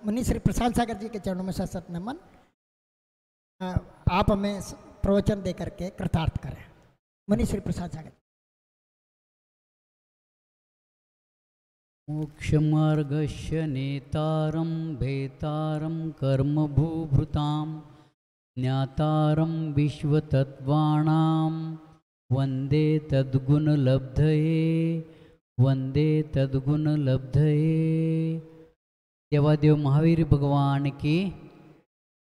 मुनि श्री प्रसाद सागर जी के चरणों में सशत नमन। आप हमें प्रवचन दे करके कृतार्थ करें। मुनि श्री प्रसाद सागर। मोक्षमार्गस्य नेतारं भेतारं कर्मभूभृतां ज्ञातारं विश्वतत्त्वानां वन्दे तद्गुणलब्धये वन्दे तद्गुणलब्धये। देवादेव महावीर भगवान की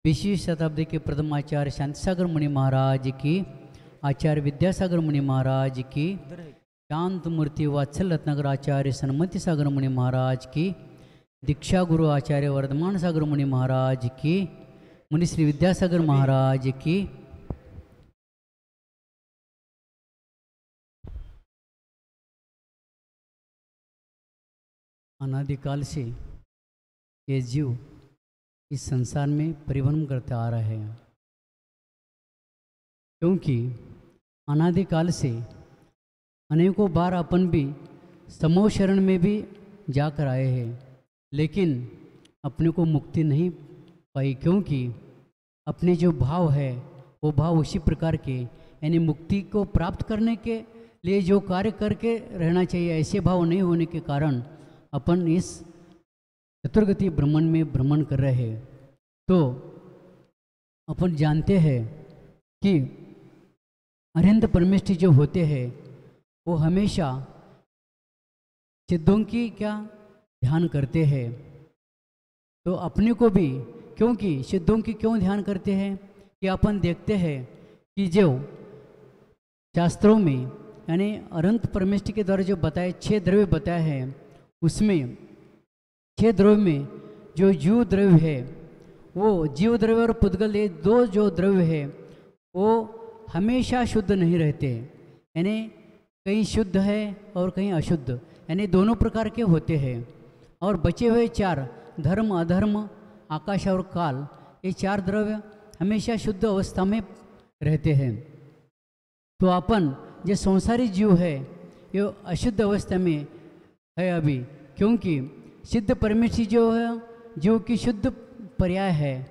20वीं शताब्दी के प्रथम आचार्य शांतिसागर मुनि महाराज की, आचार्य विद्यासागर मुनि महाराज की, शांत मूर्ति वात्सल रत्नाकर आचार्य सन्मति सागर मुनि महाराज की, दीक्षा गुरु आचार्य वर्धमान सागर मुनि महाराज की, मुनि श्री विद्यासागर महाराज की, अनादिकाल से ये जीव इस संसार में परिभ्रमण करते आ रहे हैं, क्योंकि अनादिकाल से अनेकों बार अपन भी समूह शरण में भी जाकर आए हैं, लेकिन अपने को मुक्ति नहीं पाई, क्योंकि अपने जो भाव है वो भाव उसी प्रकार के, यानी मुक्ति को प्राप्त करने के लिए जो कार्य करके रहना चाहिए ऐसे भाव नहीं होने के कारण अपन इस चतुर्गति ब्रह्मण में भ्रमण कर रहे हैं। तो अपन जानते हैं कि अरिहंत परमेष्ठी जो होते हैं वो हमेशा सिद्धों की क्या ध्यान करते हैं। तो अपने को भी, क्योंकि सिद्धों की क्यों ध्यान करते हैं कि अपन देखते हैं कि जो शास्त्रों में यानी अनंत परमेष्ठी के द्वारा जो बताए 6 द्रव्य बताए हैं, उसमें 6 द्रव्य में जो जीव द्रव्य है वो जीव द्रव्य और पुद्गल ये 2 जो द्रव्य है वो हमेशा शुद्ध नहीं रहते, यानी कहीं शुद्ध है और कहीं अशुद्ध, यानी दोनों प्रकार के होते हैं। और बचे हुए 4 धर्म अधर्म आकाश और काल, ये 4 द्रव्य हमेशा शुद्ध अवस्था में रहते हैं। तो अपन जो संसारी जीव है ये अशुद्ध अवस्था में है अभी, क्योंकि सिद्ध परमेष्ठी जो है जीव की शुद्ध पर्याय है,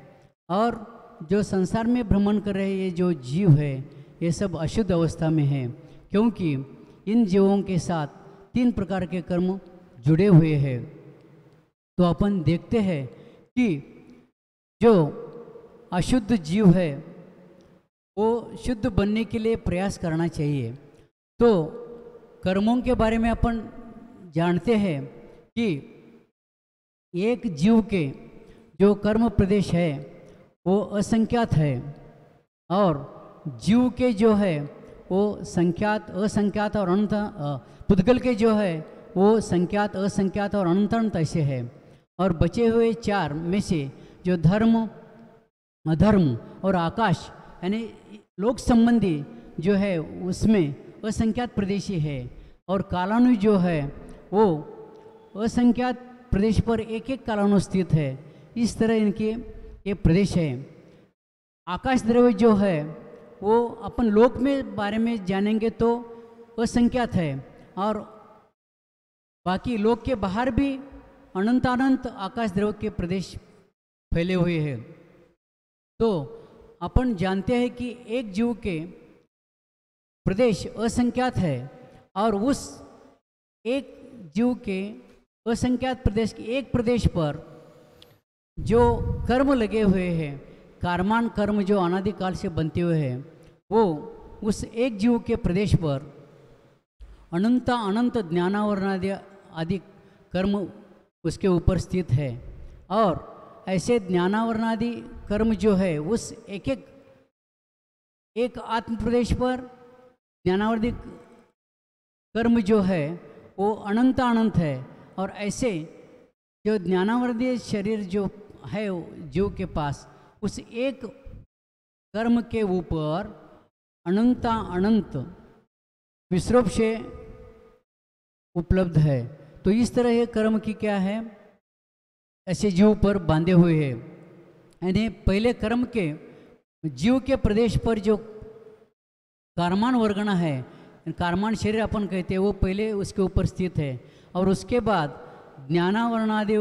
और जो संसार में भ्रमण कर रहे ये जो जीव है ये सब अशुद्ध अवस्था में है, क्योंकि इन जीवों के साथ 3 प्रकार के कर्म जुड़े हुए हैं। तो अपन देखते हैं कि जो अशुद्ध जीव है वो शुद्ध बनने के लिए प्रयास करना चाहिए। तो कर्मों के बारे में अपन जानते हैं कि एक जीव के जो कर्म प्रदेश है वो असंख्यात है, और जीव के जो है वो संख्यात असंख्यात और अनंत, पुद्गल के जो है वो संख्यात असंख्यात और अनंत अनंत ऐसे है। और बचे हुए 4 में से जो धर्म अधर्म और आकाश यानी लोक संबंधी जो है उसमें असंख्यात प्रदेशी है, और कालानु जो है वो असंख्यात प्रदेश पर एक एक कालानु स्थित है। इस तरह इनके ये प्रदेश है। आकाश द्रव्य जो है वो अपन लोक में बारे में जानेंगे तो असंख्यात है, और बाकी लोक के बाहर भी अनंत अनंत आकाश द्रव्य के प्रदेश फैले हुए हैं। तो अपन जानते हैं कि एक जीव के प्रदेश असंख्यात है, और उस एक जीव के असंख्यात प्रदेश के एक प्रदेश पर जो कर्म लगे हुए हैं, कर्मान कर्म जो अनादिकाल से बनते हुए हैं, वो उस एक जीव के प्रदेश पर अनंत अनंत ज्ञानावरणादि आदि कर्म उसके ऊपर स्थित है। और ऐसे ज्ञानावरणादि कर्म जो है उस एक आत्म प्रदेश पर ज्ञानावर्दी कर्म जो है वो अनंत अनंत है, और ऐसे जो ज्ञानावर्दी शरीर जो है जीव के पास उस एक कर्म के ऊपर अनंत अनंत विश्रूप से उपलब्ध है। तो इस तरह ये कर्म की क्या है ऐसे जीव पर बांधे हुए हैं, यानी पहले कर्म के जीव के प्रदेश पर जो कर्मान वर्गना है, कर्मान शरीर अपन कहते हैं, वो पहले उसके ऊपर स्थित है, और उसके बाद ज्ञानावरणादि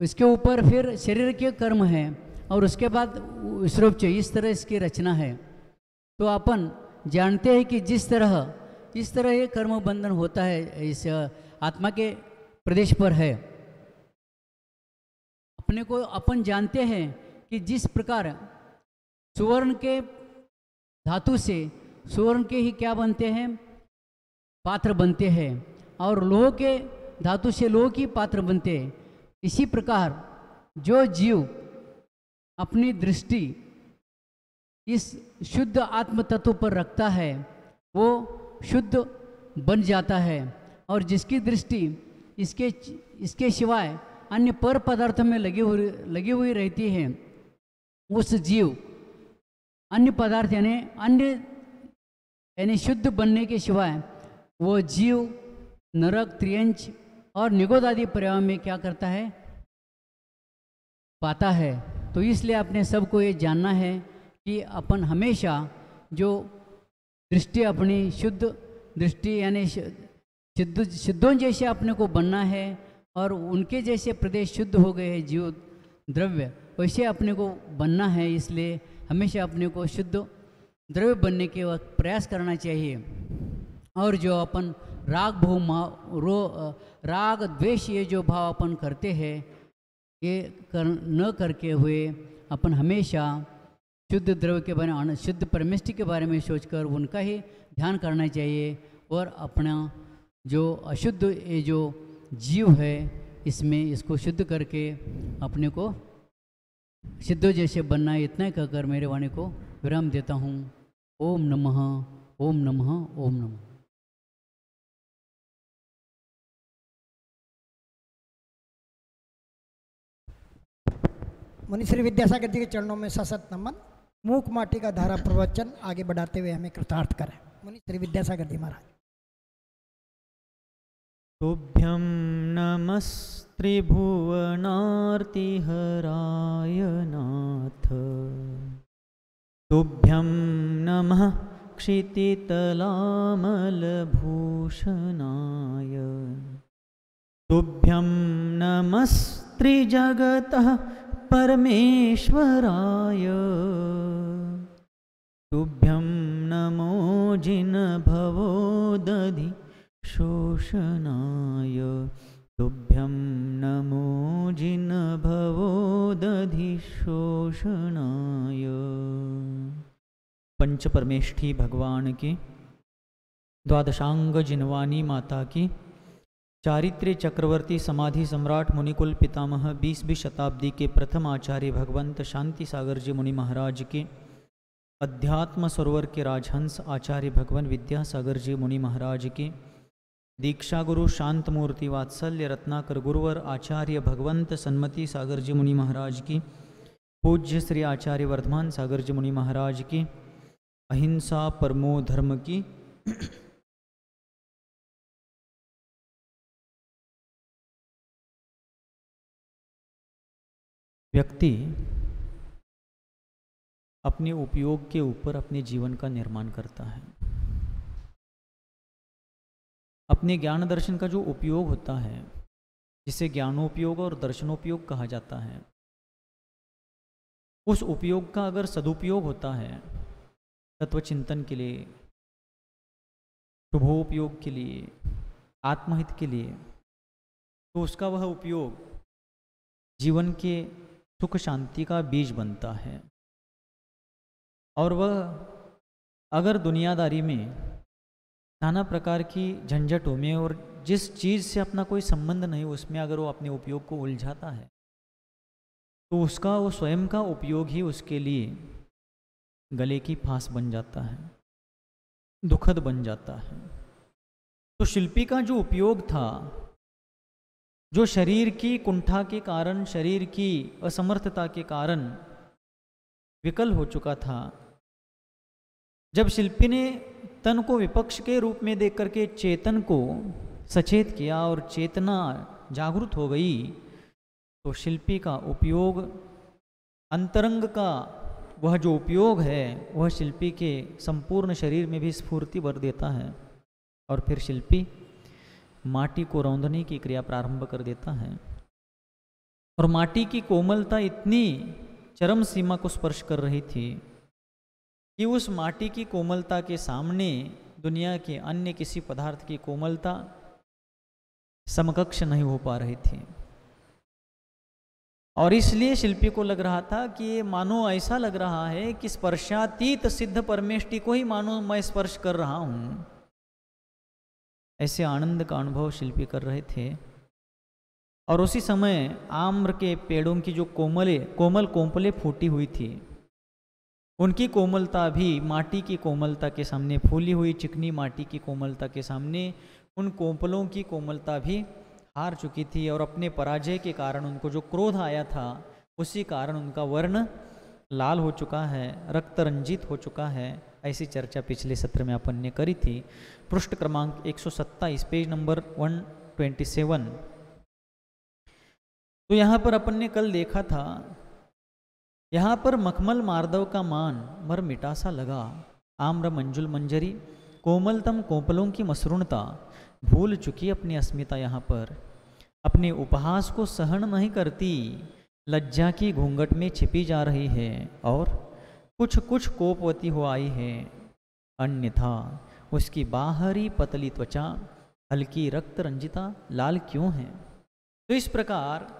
इसके ऊपर फिर शरीर के कर्म है और उसके बाद विश्रोपच, इस तरह इसकी रचना है। तो अपन जानते हैं कि जिस तरह इस तरह ये कर्म बंधन होता है इस आत्मा के प्रदेश पर है। अपने को अपन जानते हैं कि जिस प्रकार सुवर्ण के धातु से सुवर्ण के ही क्या बनते हैं, पात्र बनते हैं, और लोह के धातु से लोह की पात्र बनते हैं। इसी प्रकार जो जीव अपनी दृष्टि इस शुद्ध आत्म तत्व पर रखता है वो शुद्ध बन जाता है, और जिसकी दृष्टि इसके सिवाय अन्य पर पदार्थों में लगी हुई रहती है, उस जीव अन्य पदार्थ यानी शुद्ध बनने के सिवाय वो जीव नरक, त्रियंच और निगोद आदि पर्यावरण में क्या करता है, पाता है। तो इसलिए अपने सबको ये जानना है कि अपन हमेशा जो दृष्टि अपनी शुद्ध दृष्टि यानी सिद्धों जैसे अपने को बनना है, और उनके जैसे प्रदेश शुद्ध हो गए हैं जीव द्रव्य, वैसे अपने को बनना है। इसलिए हमेशा अपने को शुद्ध द्रव्य बनने के वक्त प्रयास करना चाहिए। और जो अपन राग द्वेष ये जो भाव अपन करते हैं, ये न करके हुए अपन हमेशा शुद्ध द्रव्य के बारे में, शुद्ध परमेष्टि के बारे में सोचकर उनका ही ध्यान करना चाहिए, और अपना जो अशुद्ध ये जो जीव है इसमें इसको शुद्ध करके अपने को सिद्धों जैसे बनना है। इतना ही कहकर मेरे वाणी को विराम देता हूँ। ओम नमः, ओम नमः, ओम नमः। मुनि श्री विद्यासागर जी के चरणों में सशत नमन। मूक माटी का धारा प्रवचन आगे बढ़ाते हुए हमें कृतार्थ करें। मुनि श्री विद्यासागर जी महाराज। तुभ्यं नमस्त्रिभुवनार्तिहराय नाथ, तुभ्यं नमः क्षितितलामलभूषणाय, तुभ्यं नमस्त्रिजगतः परमेश्वराय, तुभ्यं नमो जिनभवोदधि शोषणाय, तुभ्यं नमो जिनभवोदधि शोषणाय। पंच परमेष्ठी भगवान की, द्वादशांग जिनवानी माता की, चारित्र्य चक्रवर्ती समाधि सम्राट मुनिकुल पितामह 20वीं शताब्दी के प्रथम आचार्य भगवंत शांति सागर जी मुनि महाराज की, अध्यात्म सरोवर के राजहंस आचार्य भगवान विद्यासागर जी मुनि महाराज की, दीक्षा गुरु शांत मूर्ति वात्सल्य रत्नाकर गुरुवर आचार्य भगवंत सन्मति सागर जी मुनि महाराज की, पूज्य श्री आचार्य वर्धमान सागर जी मुनि महाराज की, अहिंसा परमो धर्म की, व्यक्ति अपने उपयोग के ऊपर अपने जीवन का निर्माण करता है। अपने ज्ञान दर्शन का जो उपयोग होता है, जिसे ज्ञानोपयोग और दर्शनोपयोग कहा जाता है, उस उपयोग का अगर सदुपयोग होता है तत्वचिंतन के लिए, शुभोपयोग के लिए, आत्महित के लिए, तो उसका वह उपयोग जीवन के सुख शांति का बीज बनता है। और वह अगर दुनियादारी में नाना प्रकार की झंझटों में और जिस चीज़ से अपना कोई संबंध नहीं उसमें अगर वो अपने उपयोग को उलझाता है, तो उसका वो स्वयं का उपयोग ही उसके लिए गले की फांस बन जाता है, दुखद बन जाता है। तो शिल्पी का जो उपयोग था, जो शरीर की कुंठा के कारण, शरीर की असमर्थता के कारण विकल हो चुका था, जब शिल्पी ने तन को विपक्ष के रूप में देख करके चेतन को सचेत किया और चेतना जागृत हो गई, तो शिल्पी का उपयोग, अंतरंग का वह जो उपयोग है, वह शिल्पी के संपूर्ण शरीर में भी स्फूर्ति भर देता है। और फिर शिल्पी माटी को रौंदने की क्रिया प्रारंभ कर देता है। और माटी की कोमलता इतनी चरम सीमा को स्पर्श कर रही थी कि उस माटी की कोमलता के सामने दुनिया के अन्य किसी पदार्थ की कोमलता समकक्ष नहीं हो पा रही थी। और इसलिए शिल्पी को लग रहा था कि ये मानो ऐसा लग रहा है कि स्पर्शातीत सिद्ध परमेष्टि को ही मानो मैं स्पर्श कर रहा हूँ। ऐसे आनंद का अनुभव शिल्पी कर रहे थे। और उसी समय आम्र के पेड़ों की जो कोमल कोंपलें फूटी हुई थी, उनकी कोमलता भी माटी की कोमलता के सामने, फूली हुई चिकनी माटी की कोमलता के सामने उन कोंपलों की कोमलता भी हार चुकी थी। और अपने पराजय के कारण उनको जो क्रोध आया था, उसी कारण उनका वर्ण लाल हो चुका है, रक्त रंजित हो चुका है। ऐसी चर्चा पिछले सत्र में अपन ने करी थी। पृष्ठ क्रमांक 127, पेज नंबर 127। तो यहाँ पर अपन ने कल देखा था, यहाँ पर मखमल मार्दव का मान मर मिटा सा लगा। आम्र मंजुल मंजरी कोमलतम कोपलों की मसरूणता भूल चुकी अपनी अस्मिता। यहाँ पर अपने उपहास को सहन नहीं करती, लज्जा की घूंघट में छिपी जा रही है और कुछ कुछ कोपवती हो आई है। अन्यथा उसकी बाहरी पतली त्वचा हल्की रक्त रंजिता लाल क्यों है? तो इस प्रकार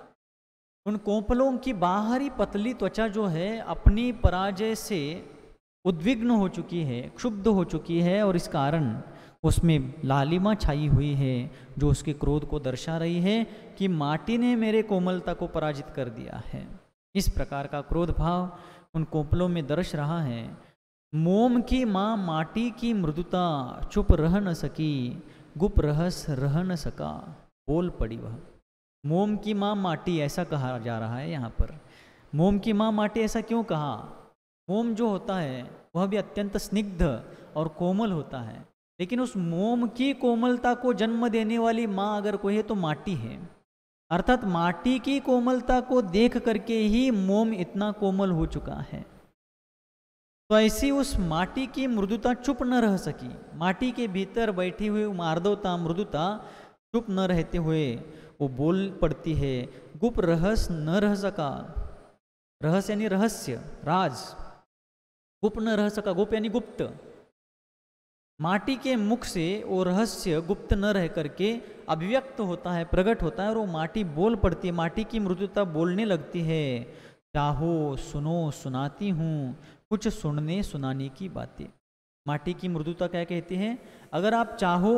उन कोपलों की बाहरी पतली त्वचा जो है अपनी पराजय से उद्विग्न हो चुकी है, क्षुब्ध हो चुकी है, और इस कारण उसमें लालिमा छाई हुई है जो उसके क्रोध को दर्शा रही है कि माटी ने मेरे कोमलता को पराजित कर दिया है। इस प्रकार का क्रोध भाव उन कोपलों में दर्श रहा है। मोम की माँ माटी की मृदुता चुप रह न सकी, गुप रहस रह न सका, बोल पड़ी वह। मोम की माँ माटी ऐसा कहा जा रहा है यहाँ पर। मोम की माँ माटी ऐसा क्यों कहा? मोम जो होता है वह भी अत्यंत स्निग्ध और कोमल होता है, लेकिन उस मोम की कोमलता को जन्म देने वाली माँ अगर कोई है तो माटी है। अर्थात माटी की कोमलता को देख करके ही मोम इतना कोमल हो चुका है। तो ऐसी उस माटी की मृदुता चुप न रह सकी। माटी के भीतर बैठी हुई मार्दवता, मृदुता चुप न रहते हुए वो बोल पड़ती है। गुप रहस न रह सका, रहस्य यानी रहस्य, राज। गुप न रह सका, गुप यानी गुप्त। माटी के मुख से वो रहस्य गुप्त न रह करके अभिव्यक्त होता है, प्रकट होता है, और वो माटी बोल पड़ती है। माटी की मृदुता बोलने लगती है। चाहो सुनो सुनाती हूँ कुछ सुनने सुनाने की बातें। माटी की मृदुता क्या कहती है? अगर आप चाहो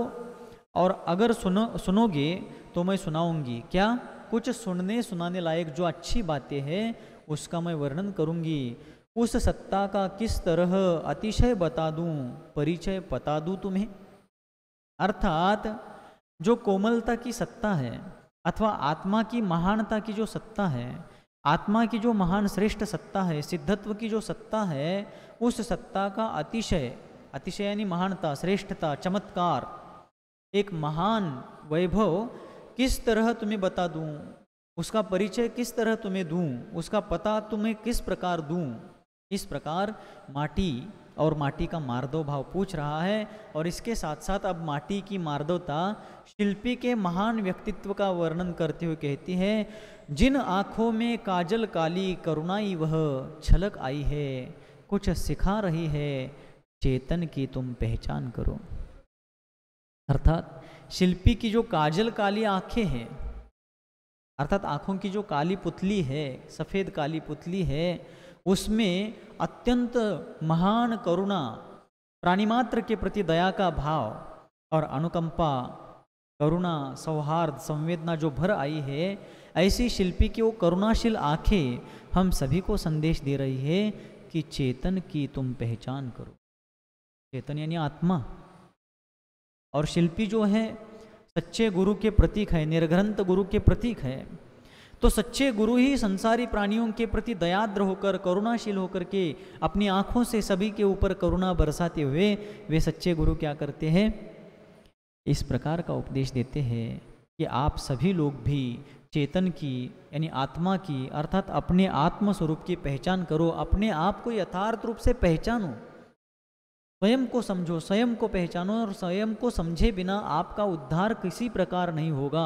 और अगर सुनोगे तो मैं सुनाऊंगी। क्या? कुछ सुनने सुनाने लायक जो अच्छी बातें हैं उसका मैं वर्णन करूंगी। उस सत्ता का किस तरह अतिशय बता दूं, परिचय बता दूं तुम्हें। अर्थात जो कोमलता की सत्ता है अथवा आत्मा की महानता की जो सत्ता है, आत्मा की जो महान श्रेष्ठ सत्ता है, सिद्धत्व की जो सत्ता है, उस सत्ता का अतिशय, अतिशय यानी महानता, श्रेष्ठता, चमत्कार, एक महान वैभव किस तरह तुम्हें बता दूं, उसका परिचय किस तरह तुम्हें दूं, उसका पता तुम्हें किस प्रकार दूं। इस प्रकार माटी और माटी का मार्दव भाव पूछ रहा है। और इसके साथ साथ अब माटी की मार्दवता शिल्पी के महान व्यक्तित्व का वर्णन करते हुए कहती है, जिन आँखों में काजल काली करुणाई वह छलक आई है, कुछ सिखा रही है चेतन की तुम पहचान करो। अर्थात शिल्पी की जो काजल काली आंखें हैं, अर्थात आंखों की जो काली पुतली है, सफ़ेद काली पुतली है, उसमें अत्यंत महान करुणा, प्राणिमात्र के प्रति दया का भाव और अनुकंपा, करुणा, सौहार्द, संवेदना जो भर आई है, ऐसी शिल्पी की वो करुणाशील आंखें हम सभी को संदेश दे रही है कि चेतन की तुम पहचान करो। चेतन यानी आत्मा। और शिल्पी जो है सच्चे गुरु के प्रतीक है, निर्ग्रंथ गुरु के प्रतीक है। तो सच्चे गुरु ही संसारी प्राणियों के प्रति दयाद्र होकर, करुणाशील होकर के अपनी आँखों से सभी के ऊपर करुणा बरसाते हुए वे सच्चे गुरु क्या करते हैं? इस प्रकार का उपदेश देते हैं कि आप सभी लोग भी चेतन की यानी आत्मा की, अर्थात अपने आत्म स्वरूप की पहचान करो, अपने आप को यथार्थ रूप से पहचानो। स्वयं को समझो, स्वयं को पहचानो, और स्वयं को समझे बिना आपका उद्धार किसी प्रकार नहीं होगा।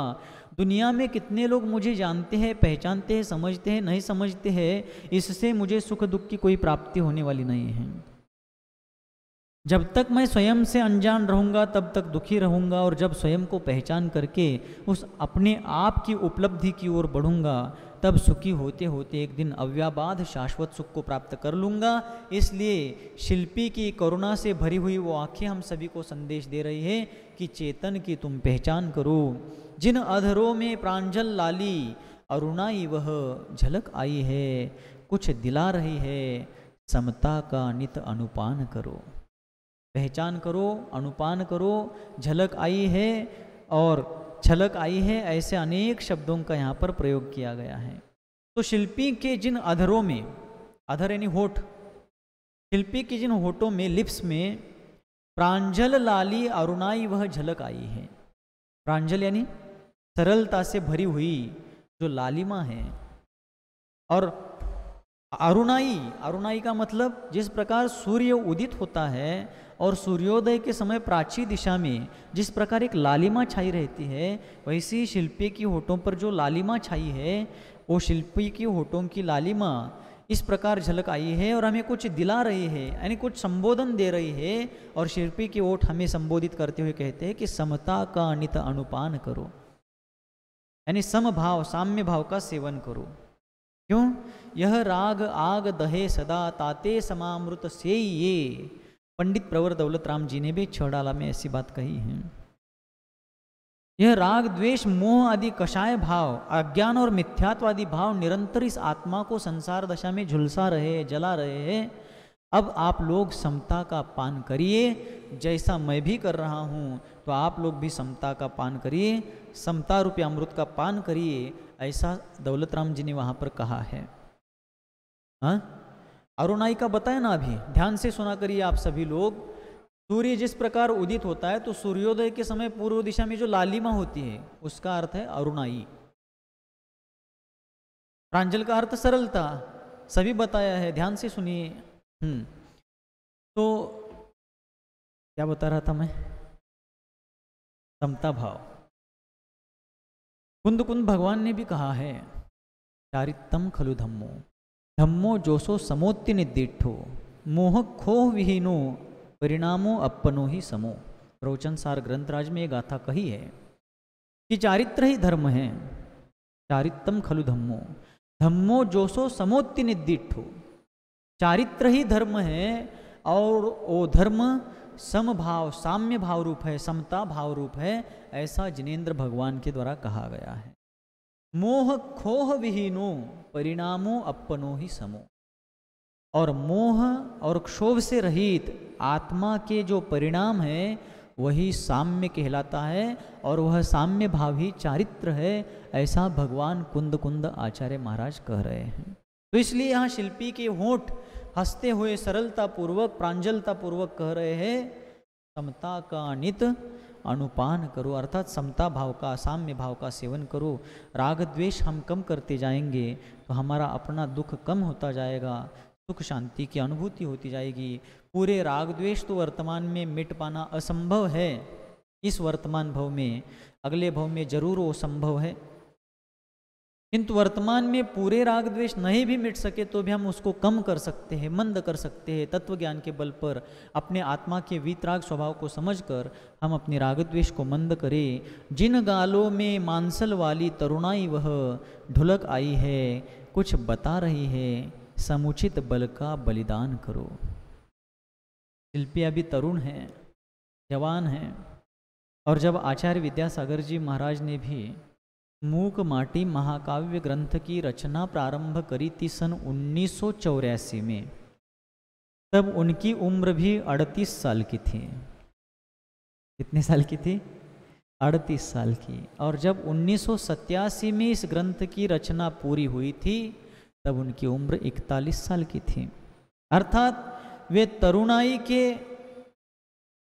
दुनिया में कितने लोग मुझे जानते हैं, पहचानते हैं, समझते हैं, नहीं समझते हैं, इससे मुझे सुख दुख की कोई प्राप्ति होने वाली नहीं है। जब तक मैं स्वयं से अनजान रहूँगा तब तक दुखी रहूँगा, और जब स्वयं को पहचान करके उस अपने आप की उपलब्धि की ओर बढ़ूँगा तब सुखी होते होते एक दिन अव्याबाध शाश्वत सुख को प्राप्त कर लूँगा। इसलिए शिल्पी की करुणा से भरी हुई वो आंखें हम सभी को संदेश दे रही है कि चेतन की तुम पहचान करो। जिन अधरों में प्रांजल लाली अरुणाई वह झलक आई है, कुछ दिला रही है समता का नित अनुपान करो। पहचान करो, अनुपान करो, झलक आई है और छलक आई है, ऐसे अनेक शब्दों का यहाँ पर प्रयोग किया गया है। तो शिल्पी के जिन अधरों में, अधर यानी होठ, शिल्पी के जिन होठों में, लिप्स में प्रांजल लाली अरुणाई वह झलक आई है। प्रांजल यानी सरलता से भरी हुई जो लालिमा है, और अरुणाई, अरुणाई का मतलब जिस प्रकार सूर्य उदित होता है और सूर्योदय के समय प्राची दिशा में जिस प्रकार एक लालिमा छाई रहती है, वैसी शिल्पी की होठों पर जो लालिमा छाई है, वो शिल्पी की होठों की लालिमा इस प्रकार झलक आई है और हमें कुछ दिला रही है, यानी कुछ संबोधन दे रही है। और शिल्पी के होठ हमें संबोधित करते हुए कहते हैं कि समता का नित अनुपान करो, यानी समभाव, साम्य भाव का सेवन करो। क्यों? यह राग आग दहे सदा ताते समामृत से ये। पंडित प्रवर दौलत राम जी ने भी छड़ाला में ऐसी बात कही है। यह राग द्वेष मोह आदि कषाय भाव, अज्ञान और मिथ्यात्वादी भाव निरंतर इस आत्मा को संसार दशा में झुलसा रहे, जला रहे हैं। अब आप लोग समता का पान करिए, जैसा मैं भी कर रहा हूँ तो आप लोग भी समता का पान करिए, समता रूपी अमृत का पान करिए, ऐसा दौलत राम जी ने वहाँ पर कहा है। हाँ, अरुणाई का बताया ना, अभी ध्यान से सुना करिए आप सभी लोग। सूर्य जिस प्रकार उदित होता है तो सूर्योदय के समय पूर्व दिशा में जो लालिमा होती है उसका अर्थ है अरुणाई। प्रांजल का अर्थ सरलता, सभी बताया है, ध्यान से सुनिए। तो क्या बता रहा था मैं? समता भाव। कुंद कुंद भगवान ने भी कहा है, चारितम खलु धम्मो धम्मो जोसो समोत्य निदिठो मोह खोह विहीनो परिणामो अपनो ही समो। प्रवचन सार ग्रंथराज में ये गाथा कही है कि चारित्र ही धर्म है। चारितम खलु धम्मो धम्मो जोसो समोत्य निदिठो, चारित्र ही धर्म है और वो धर्म समभाव, साम्य भाव रूप है, समता भाव रूप है, ऐसा जिनेन्द्र भगवान के द्वारा कहा गया है। मोह खोह विहीनो परिणामो अपनो ही समो, और मोह और क्षोभ से रहित आत्मा के जो परिणाम है वही साम्य कहलाता है, और वह साम्य भाव ही चारित्र है, ऐसा भगवान कुंद कुंद आचार्य महाराज कह रहे हैं। तो इसलिए यहाँ शिल्पी के होंठ हंसते हुए सरलता पूर्वक, प्रांजलता पूर्वक कह रहे हैं, समता का नित अनुपान करो, अर्थात समता भाव का, साम्य भाव का सेवन करो। राग द्वेष हम कम करते जाएंगे तो हमारा अपना दुख कम होता जाएगा, सुख शांति की अनुभूति होती जाएगी। पूरे राग द्वेष तो वर्तमान में मिट पाना असंभव है, इस वर्तमान भव में, अगले भव में जरूर वो संभव है, किंतु वर्तमान में पूरे राग द्वेष नहीं भी मिट सके तो भी हम उसको कम कर सकते हैं, मंद कर सकते हैं। तत्व ज्ञान के बल पर अपने आत्मा के वीतराग स्वभाव को समझकर हम अपने राग द्वेष को मंद करें। जिन गालों में मांसल वाली तरुणाई वह ढुलक आई है, कुछ बता रही है, समुचित बल का बलिदान करो। शिल्पी अभी तरुण है, जवान है, और जब आचार्य विद्यासागर जी महाराज ने भी मूक माटी महाकाव्य ग्रंथ की रचना प्रारंभ करी थी सन 1984 में, तब उनकी उम्र भी 38 साल की थी। कितने साल की थी? 38 साल की। और जब 1987 में इस ग्रंथ की रचना पूरी हुई थी तब उनकी उम्र 41 साल की थी। अर्थात वे तरुणाई के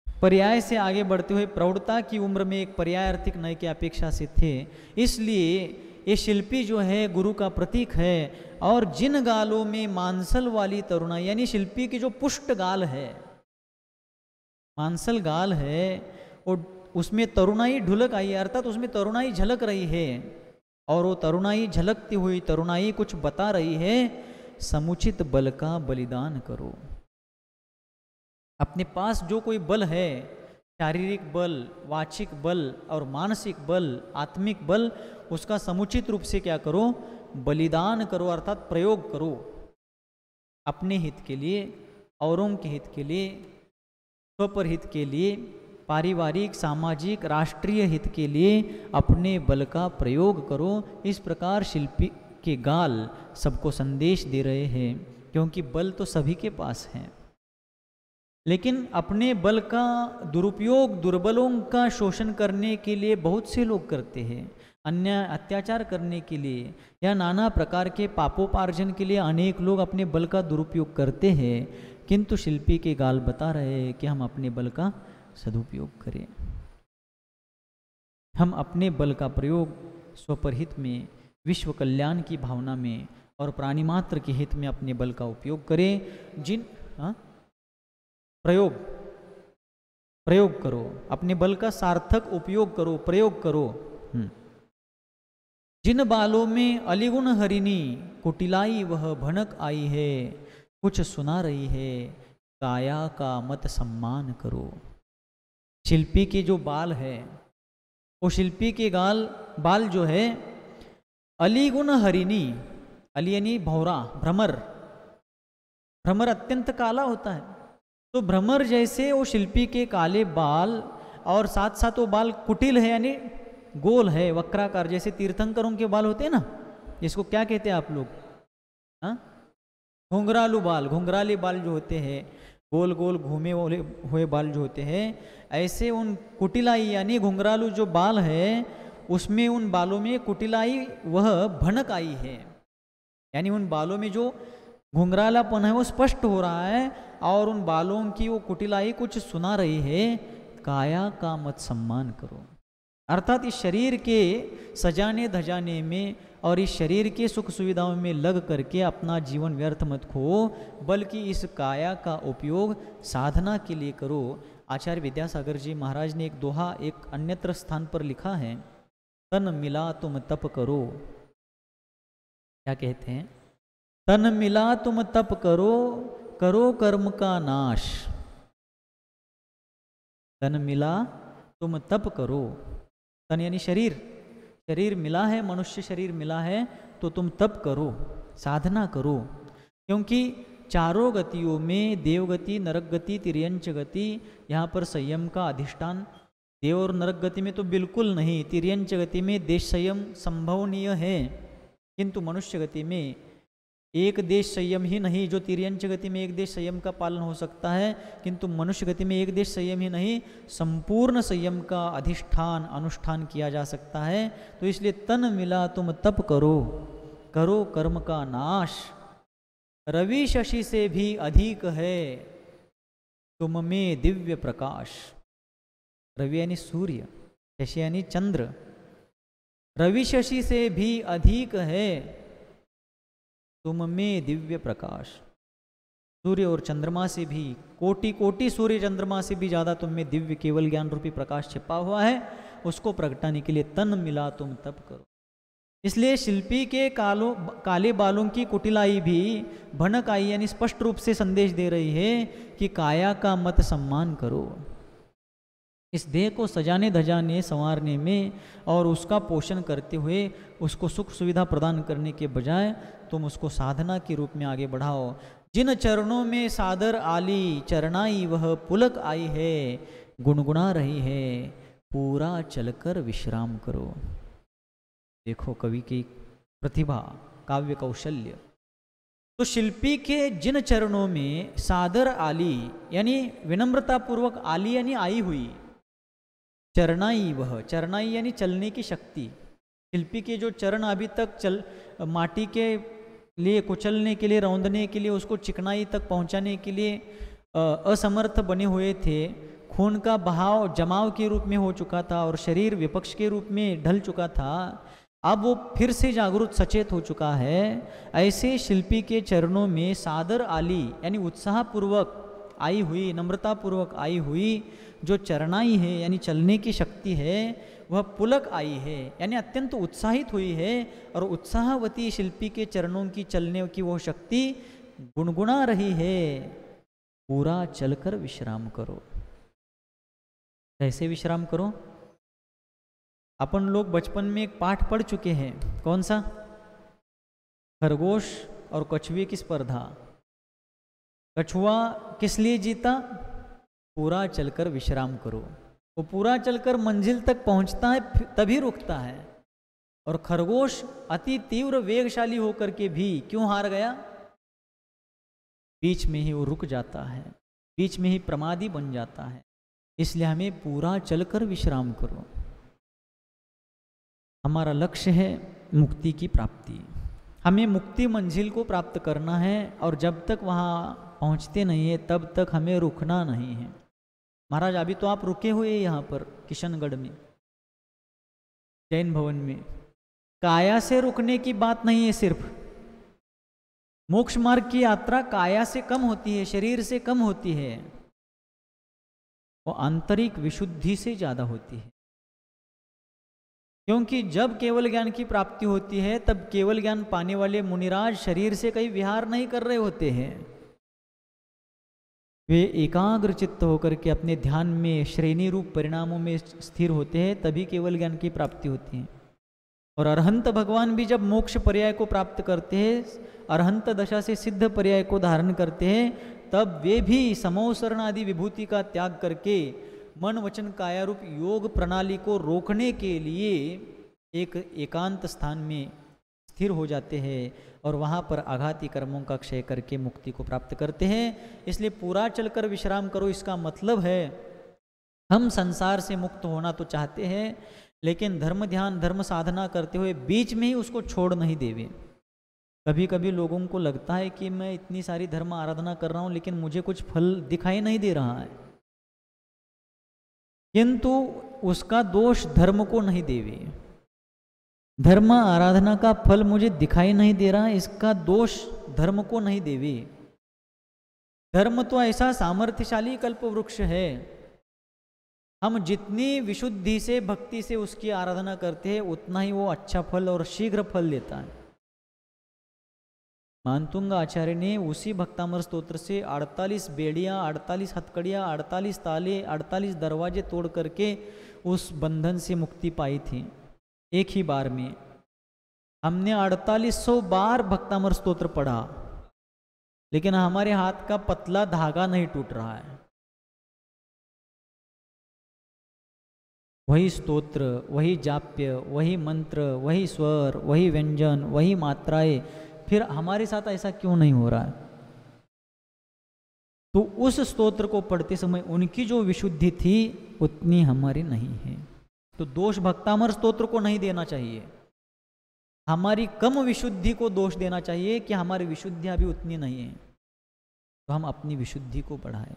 पर्याय से आगे बढ़ते हुए प्रौढ़ता की उम्र में एक पर्याय अर्थिक नय की अपेक्षा से थे। इसलिए ये शिल्पी जो है गुरु का प्रतीक है। और जिन गालों में मांसल वाली तरुणाई, यानी शिल्पी की जो पुष्ट गाल है, मांसल गाल है और उसमें तरुणाई ढुलक आई है, अर्थात उसमें तरुणाई झलक रही है, और वो तरुणाई झलकती हुई तरुणाई कुछ बता रही है, समुचित बल का बलिदान करो। अपने पास जो कोई बल है, शारीरिक बल, वाचिक बल और मानसिक बल, आत्मिक बल, उसका समुचित रूप से क्या करो, बलिदान करो, अर्थात प्रयोग करो, अपने हित के लिए, औरों के हित के लिए, स्वपर हित के लिए, पारिवारिक, सामाजिक, राष्ट्रीय हित के लिए अपने बल का प्रयोग करो। इस प्रकार शिल्पी के गाल सबको संदेश दे रहे हैं, क्योंकि बल तो सभी के पास है, लेकिन अपने बल का दुरुपयोग दुर्बलों का शोषण करने के लिए बहुत से लोग करते हैं, अन्याय अत्याचार करने के लिए या नाना प्रकार के पापोपार्जन के लिए अनेक लोग अपने बल का दुरुपयोग करते हैं, किंतु शिल्पी के गाल बता रहे हैं कि हम अपने बल का सदुपयोग करें। हम अपने बल का प्रयोग स्वपरहित में, विश्व कल्याण की भावना में और प्राणी मात्र के हित में अपने बल का उपयोग करें। प्रयोग करो, अपने बल का सार्थक उपयोग करो, प्रयोग करो। जिन बालों में अलिगुण हरिणी कुटिलाई वह भनक आई है, कुछ सुना रही है, काया का मत सम्मान करो। शिल्पी के जो बाल है, वो शिल्पी के बाल जो है अलिगुण हरिणी, अली यानी भौरा, भ्रमर, भ्रमर अत्यंत काला होता है, तो भ्रमर जैसे वो शिल्पी के काले बाल, और साथ साथ वो बाल कुटिल है यानी गोल है, वक्राकार, जैसे तीर्थंकरों के बाल होते हैं ना, जिसको क्या कहते हैं आप लोग, घुंघरालू बाल, घुंघराले बाल जो होते हैं, गोल गोल घूमे हुए बाल जो होते हैं, ऐसे उन कुटिलाई यानी घुंघरालू जो बाल है, उसमें उन बालों में कुटिलाई वह भनक आई है, यानी उन बालों में जो घुंघरालापन है वो स्पष्ट हो रहा है, और उन बालों की वो कुटिलाई कुछ सुना रही है, काया का मत सम्मान करो। अर्थात इस शरीर के सजाने धजाने में और इस शरीर के सुख सुविधाओं में लग करके अपना जीवन व्यर्थ मत खो, बल्कि इस काया का उपयोग साधना के लिए करो। आचार्य विद्यासागर जी महाराज ने एक दोहा एक अन्यत्र स्थान पर लिखा है, तन मिला तुम तप करो। क्या कहते हैं? तन मिला तुम तप करो, करो कर्म का नाश। तन मिला तुम तप करो, तन यानी शरीर, शरीर मिला है, मनुष्य शरीर मिला है, तो तुम तप करो, साधना करो, क्योंकि चारों गतियों में देवगति, नरक गति, तिर्यंच गति, यहाँ पर संयम का अधिष्ठान, देव और नरक गति में तो बिल्कुल नहीं, तिर्यंच गति में देश संयम संभवनीय है, किंतु मनुष्य गति में एक देश संयम ही नहीं, जो तिर्यंच गति में एक देश संयम का पालन हो सकता है, किंतु मनुष्य गति में एक देश संयम ही नहीं, संपूर्ण संयम का अधिष्ठान अनुष्ठान किया जा सकता है। तो इसलिए तन मिला तुम तप करो, करो कर्म का नाश, रवि शशि से भी अधिक है तुम में दिव्य प्रकाश। रवि यानी सूर्य, शशि यानी चंद्र, रवि शशि से भी अधिक है तुम में दिव्य प्रकाश। सूर्य और चंद्रमा से भी, कोटि कोटि सूर्य चंद्रमा से भी ज़्यादा तुम में दिव्य केवल ज्ञान रूपी प्रकाश छिपा हुआ है, उसको प्रगटाने के लिए तन मिला तुम तप करो। इसलिए शिल्पी के काले बालों की कुटिलाई भी भनक आई, यानी स्पष्ट रूप से संदेश दे रही है कि काया का मत सम्मान करो। इस देह को सजाने धजाने संवारने में और उसका पोषण करते हुए उसको सुख सुविधा प्रदान करने के बजाय तुम उसको साधना के रूप में आगे बढ़ाओ। जिन चरणों में सादर आली चरणाई वह पुलक आई है, गुनगुना रही है, पूरा चलकर विश्राम करो। देखो कवि की प्रतिभा, काव्य कौशल्य। तो शिल्पी के जिन चरणों में सादर आली यानी विनम्रता पूर्वक, आली यानी आई हुई, चरणाई वह, चरणाई यानी चलने की शक्ति। शिल्पी के जो चरण अभी तक माटी के लिए कुचलने के लिए, रौंदने के लिए, उसको चिकनाई तक पहुंचाने के लिए असमर्थ बने हुए थे, खून का बहाव जमाव के रूप में हो चुका था और शरीर विपक्ष के रूप में ढल चुका था, अब वो फिर से जागरूक सचेत हो चुका है। ऐसे शिल्पी के चरणों में सादर आली यानी उत्साहपूर्वक आई हुई, नम्रतापूर्वक आई हुई जो चरणाई है यानी चलने की शक्ति है, वह पुलक आई है यानी अत्यंत उत्साहित हुई है। और उत्साहवती शिल्पी के चरणों की चलने की वो शक्ति गुनगुना रही है, पूरा चलकर विश्राम करो। कैसे विश्राम करो? अपन लोग बचपन में एक पाठ पढ़ चुके हैं, कौन सा? खरगोश और कछुए की स्पर्धा। कछुआ किस लिए जीता? पूरा चलकर विश्राम करो। वो पूरा चलकर मंजिल तक पहुंचता है तभी रुकता है। और खरगोश अति तीव्र वेगशाली होकर के भी क्यों हार गया? बीच में ही वो रुक जाता है, बीच में ही प्रमादी बन जाता है। इसलिए हमें पूरा चलकर विश्राम करो। हमारा लक्ष्य है मुक्ति की प्राप्ति। हमें मुक्ति मंजिल को प्राप्त करना है और जब तक वहाँ पहुँचते नहीं है तब तक हमें रुकना नहीं है। महाराज अभी तो आप रुके हुए हैं यहाँ पर किशनगढ़ में, जैन भवन में। काया से रुकने की बात नहीं है सिर्फ। मोक्ष मार्ग की यात्रा काया से कम होती है, शरीर से कम होती है, वो आंतरिक विशुद्धि से ज्यादा होती है। क्योंकि जब केवल ज्ञान की प्राप्ति होती है तब केवल ज्ञान पाने वाले मुनिराज शरीर से कहीं विहार नहीं कर रहे होते हैं। वे एकाग्र चित्त होकर के अपने ध्यान में श्रेणी रूप परिणामों में स्थिर होते हैं, तभी केवल ज्ञान की प्राप्ति होती है। और अरहंत भगवान भी जब मोक्ष पर्याय को प्राप्त करते हैं, अरहंत दशा से सिद्ध पर्याय को धारण करते हैं, तब वे भी समोसरण आदि विभूति का त्याग करके मन वचन काया रूप योग प्रणाली को रोकने के लिए एक एकांत स्थान में स्थिर हो जाते हैं और वहाँ पर आघाती कर्मों का क्षय करके मुक्ति को प्राप्त करते हैं। इसलिए पूरा चलकर विश्राम करो, इसका मतलब है हम संसार से मुक्त होना तो चाहते हैं, लेकिन धर्म ध्यान धर्म साधना करते हुए बीच में ही उसको छोड़ नहीं देवे। कभी कभी लोगों को लगता है कि मैं इतनी सारी धर्म आराधना कर रहा हूँ लेकिन मुझे कुछ फल दिखाई नहीं दे रहा है, किंतु उसका दोष धर्म को नहीं देवे। धर्म आराधना का फल मुझे दिखाई नहीं दे रहा है, इसका दोष धर्म को नहीं देवे। धर्म तो ऐसा सामर्थ्यशाली कल्प वृक्ष है, हम जितनी विशुद्धि से भक्ति से उसकी आराधना करते हैं उतना ही वो अच्छा फल और शीघ्र फल देता है। मानतुंग आचार्य ने उसी भक्तामर स्तोत्र से 48 बेड़ियां, 48 हथकड़ियां, 48 ताले, 48 दरवाजे तोड़ करके उस बंधन से मुक्ति पाई थी एक ही बार में। हमने 4800 बार भक्तामर स्तोत्र पढ़ा, लेकिन हमारे हाथ का पतला धागा नहीं टूट रहा है। वही स्तोत्र, वही जाप्य, वही मंत्र, वही स्वर, वही व्यंजन, वही मात्राएं, फिर हमारे साथ ऐसा क्यों नहीं हो रहा है? तो उस स्तोत्र को पढ़ते समय उनकी जो विशुद्धि थी उतनी हमारी नहीं है। तो दोष भक्तामर स्तोत्र को नहीं देना चाहिए, हमारी कम विशुद्धि को दोष देना चाहिए कि हमारी विशुद्धि अभी उतनी नहीं है, तो हम अपनी विशुद्धि को बढ़ाएं।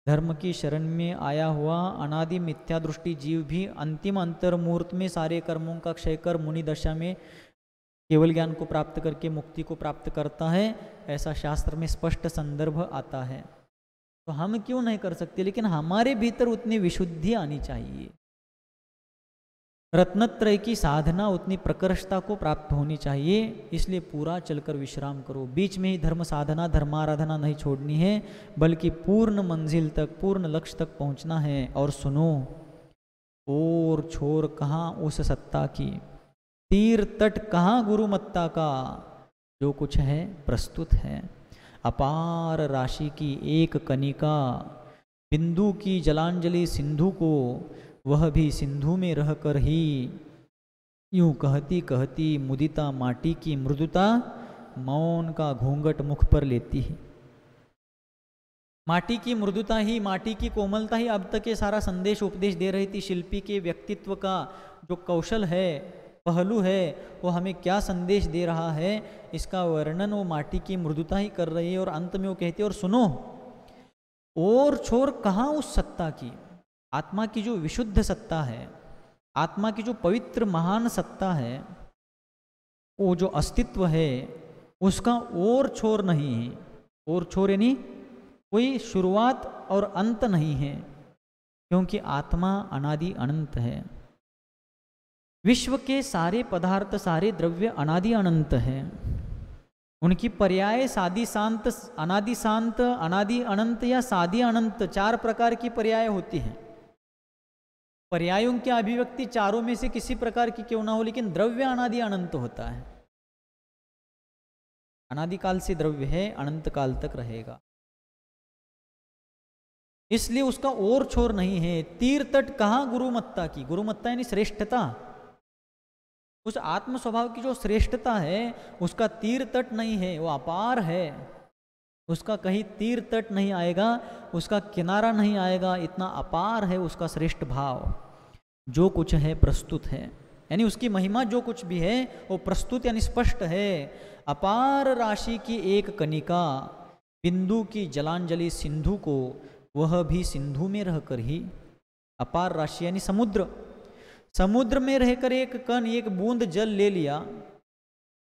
धर्म की शरण में आया हुआ अनादि मिथ्या दृष्टि जीव भी अंतिम अंतर मुहूर्त में सारे कर्मों का क्षय कर मुनि दशा में केवल ज्ञान को प्राप्त करके मुक्ति को प्राप्त करता है, ऐसा शास्त्र में स्पष्ट संदर्भ आता है। तो हम क्यों नहीं कर सकते? लेकिन हमारे भीतर उतनी विशुद्धि आनी चाहिए, रत्नत्रय की साधना उतनी प्रकर्षता को प्राप्त होनी चाहिए। इसलिए पूरा चलकर विश्राम करो। बीच में ही धर्म साधना धर्माराधना नहीं छोड़नी है, बल्कि पूर्ण मंजिल तक, पूर्ण लक्ष्य तक पहुंचना है। और सुनो, और छोर कहाँ उस सत्ता की, तीर तट कहाँ गुरुमत्ता का, जो कुछ है प्रस्तुत है। अपार राशि की एक कनिका, बिंदु की जलांजलि सिंधु को, वह भी सिंधु में रहकर ही यूं कहती कहती मुदिता माटी की मृदुता मौन का घूंघट मुख पर लेती है। माटी की मृदुता ही, माटी की कोमलता ही अब तक ये सारा संदेश उपदेश दे रही थी। शिल्पी के व्यक्तित्व का जो कौशल है, पहलू है, वो हमें क्या संदेश दे रहा है, इसका वर्णन वो माटी की मृदुता ही कर रही है। और अंत में वो कहती है, और सुनो, और छोर कहाँ उस सत्ता की, आत्मा की जो विशुद्ध सत्ता है, आत्मा की जो पवित्र महान सत्ता है, वो जो अस्तित्व है उसका और छोर नहीं है। और छोर यानी कोई शुरुआत और अंत नहीं है, क्योंकि आत्मा अनादि अनंत है। विश्व के सारे पदार्थ, सारे द्रव्य अनादि अनंत हैं। उनकी पर्याय सादि शांत, अनादि शांत, अनादि अनंत या सादि अनंत, 4 प्रकार की पर्याय होती हैं। पर्यायों की अभिव्यक्ति चारों में से किसी प्रकार की क्यों ना हो, लेकिन द्रव्य अनादि अनंत होता है। अनादिकाल से द्रव्य है, अनंत काल तक रहेगा, इसलिए उसका और छोर नहीं है। तीर तट कहाँ गुरुमत्ता की, गुरुमत्ता यानी श्रेष्ठता, उस आत्म स्वभाव की जो श्रेष्ठता है उसका तीर तट नहीं है, वो अपार है। उसका कहीं तीर तट नहीं आएगा, उसका किनारा नहीं आएगा, इतना अपार है उसका श्रेष्ठ भाव। जो कुछ है प्रस्तुत है, यानी उसकी महिमा जो कुछ भी है वो प्रस्तुत यानी स्पष्ट है। अपार राशि की एक कणिका बिंदु की जलांजलि सिंधु को, वह भी सिंधु में रहकर ही, अपार राशि यानी समुद्र, समुद्र में रहकर एक कण, एक बूंद जल ले लिया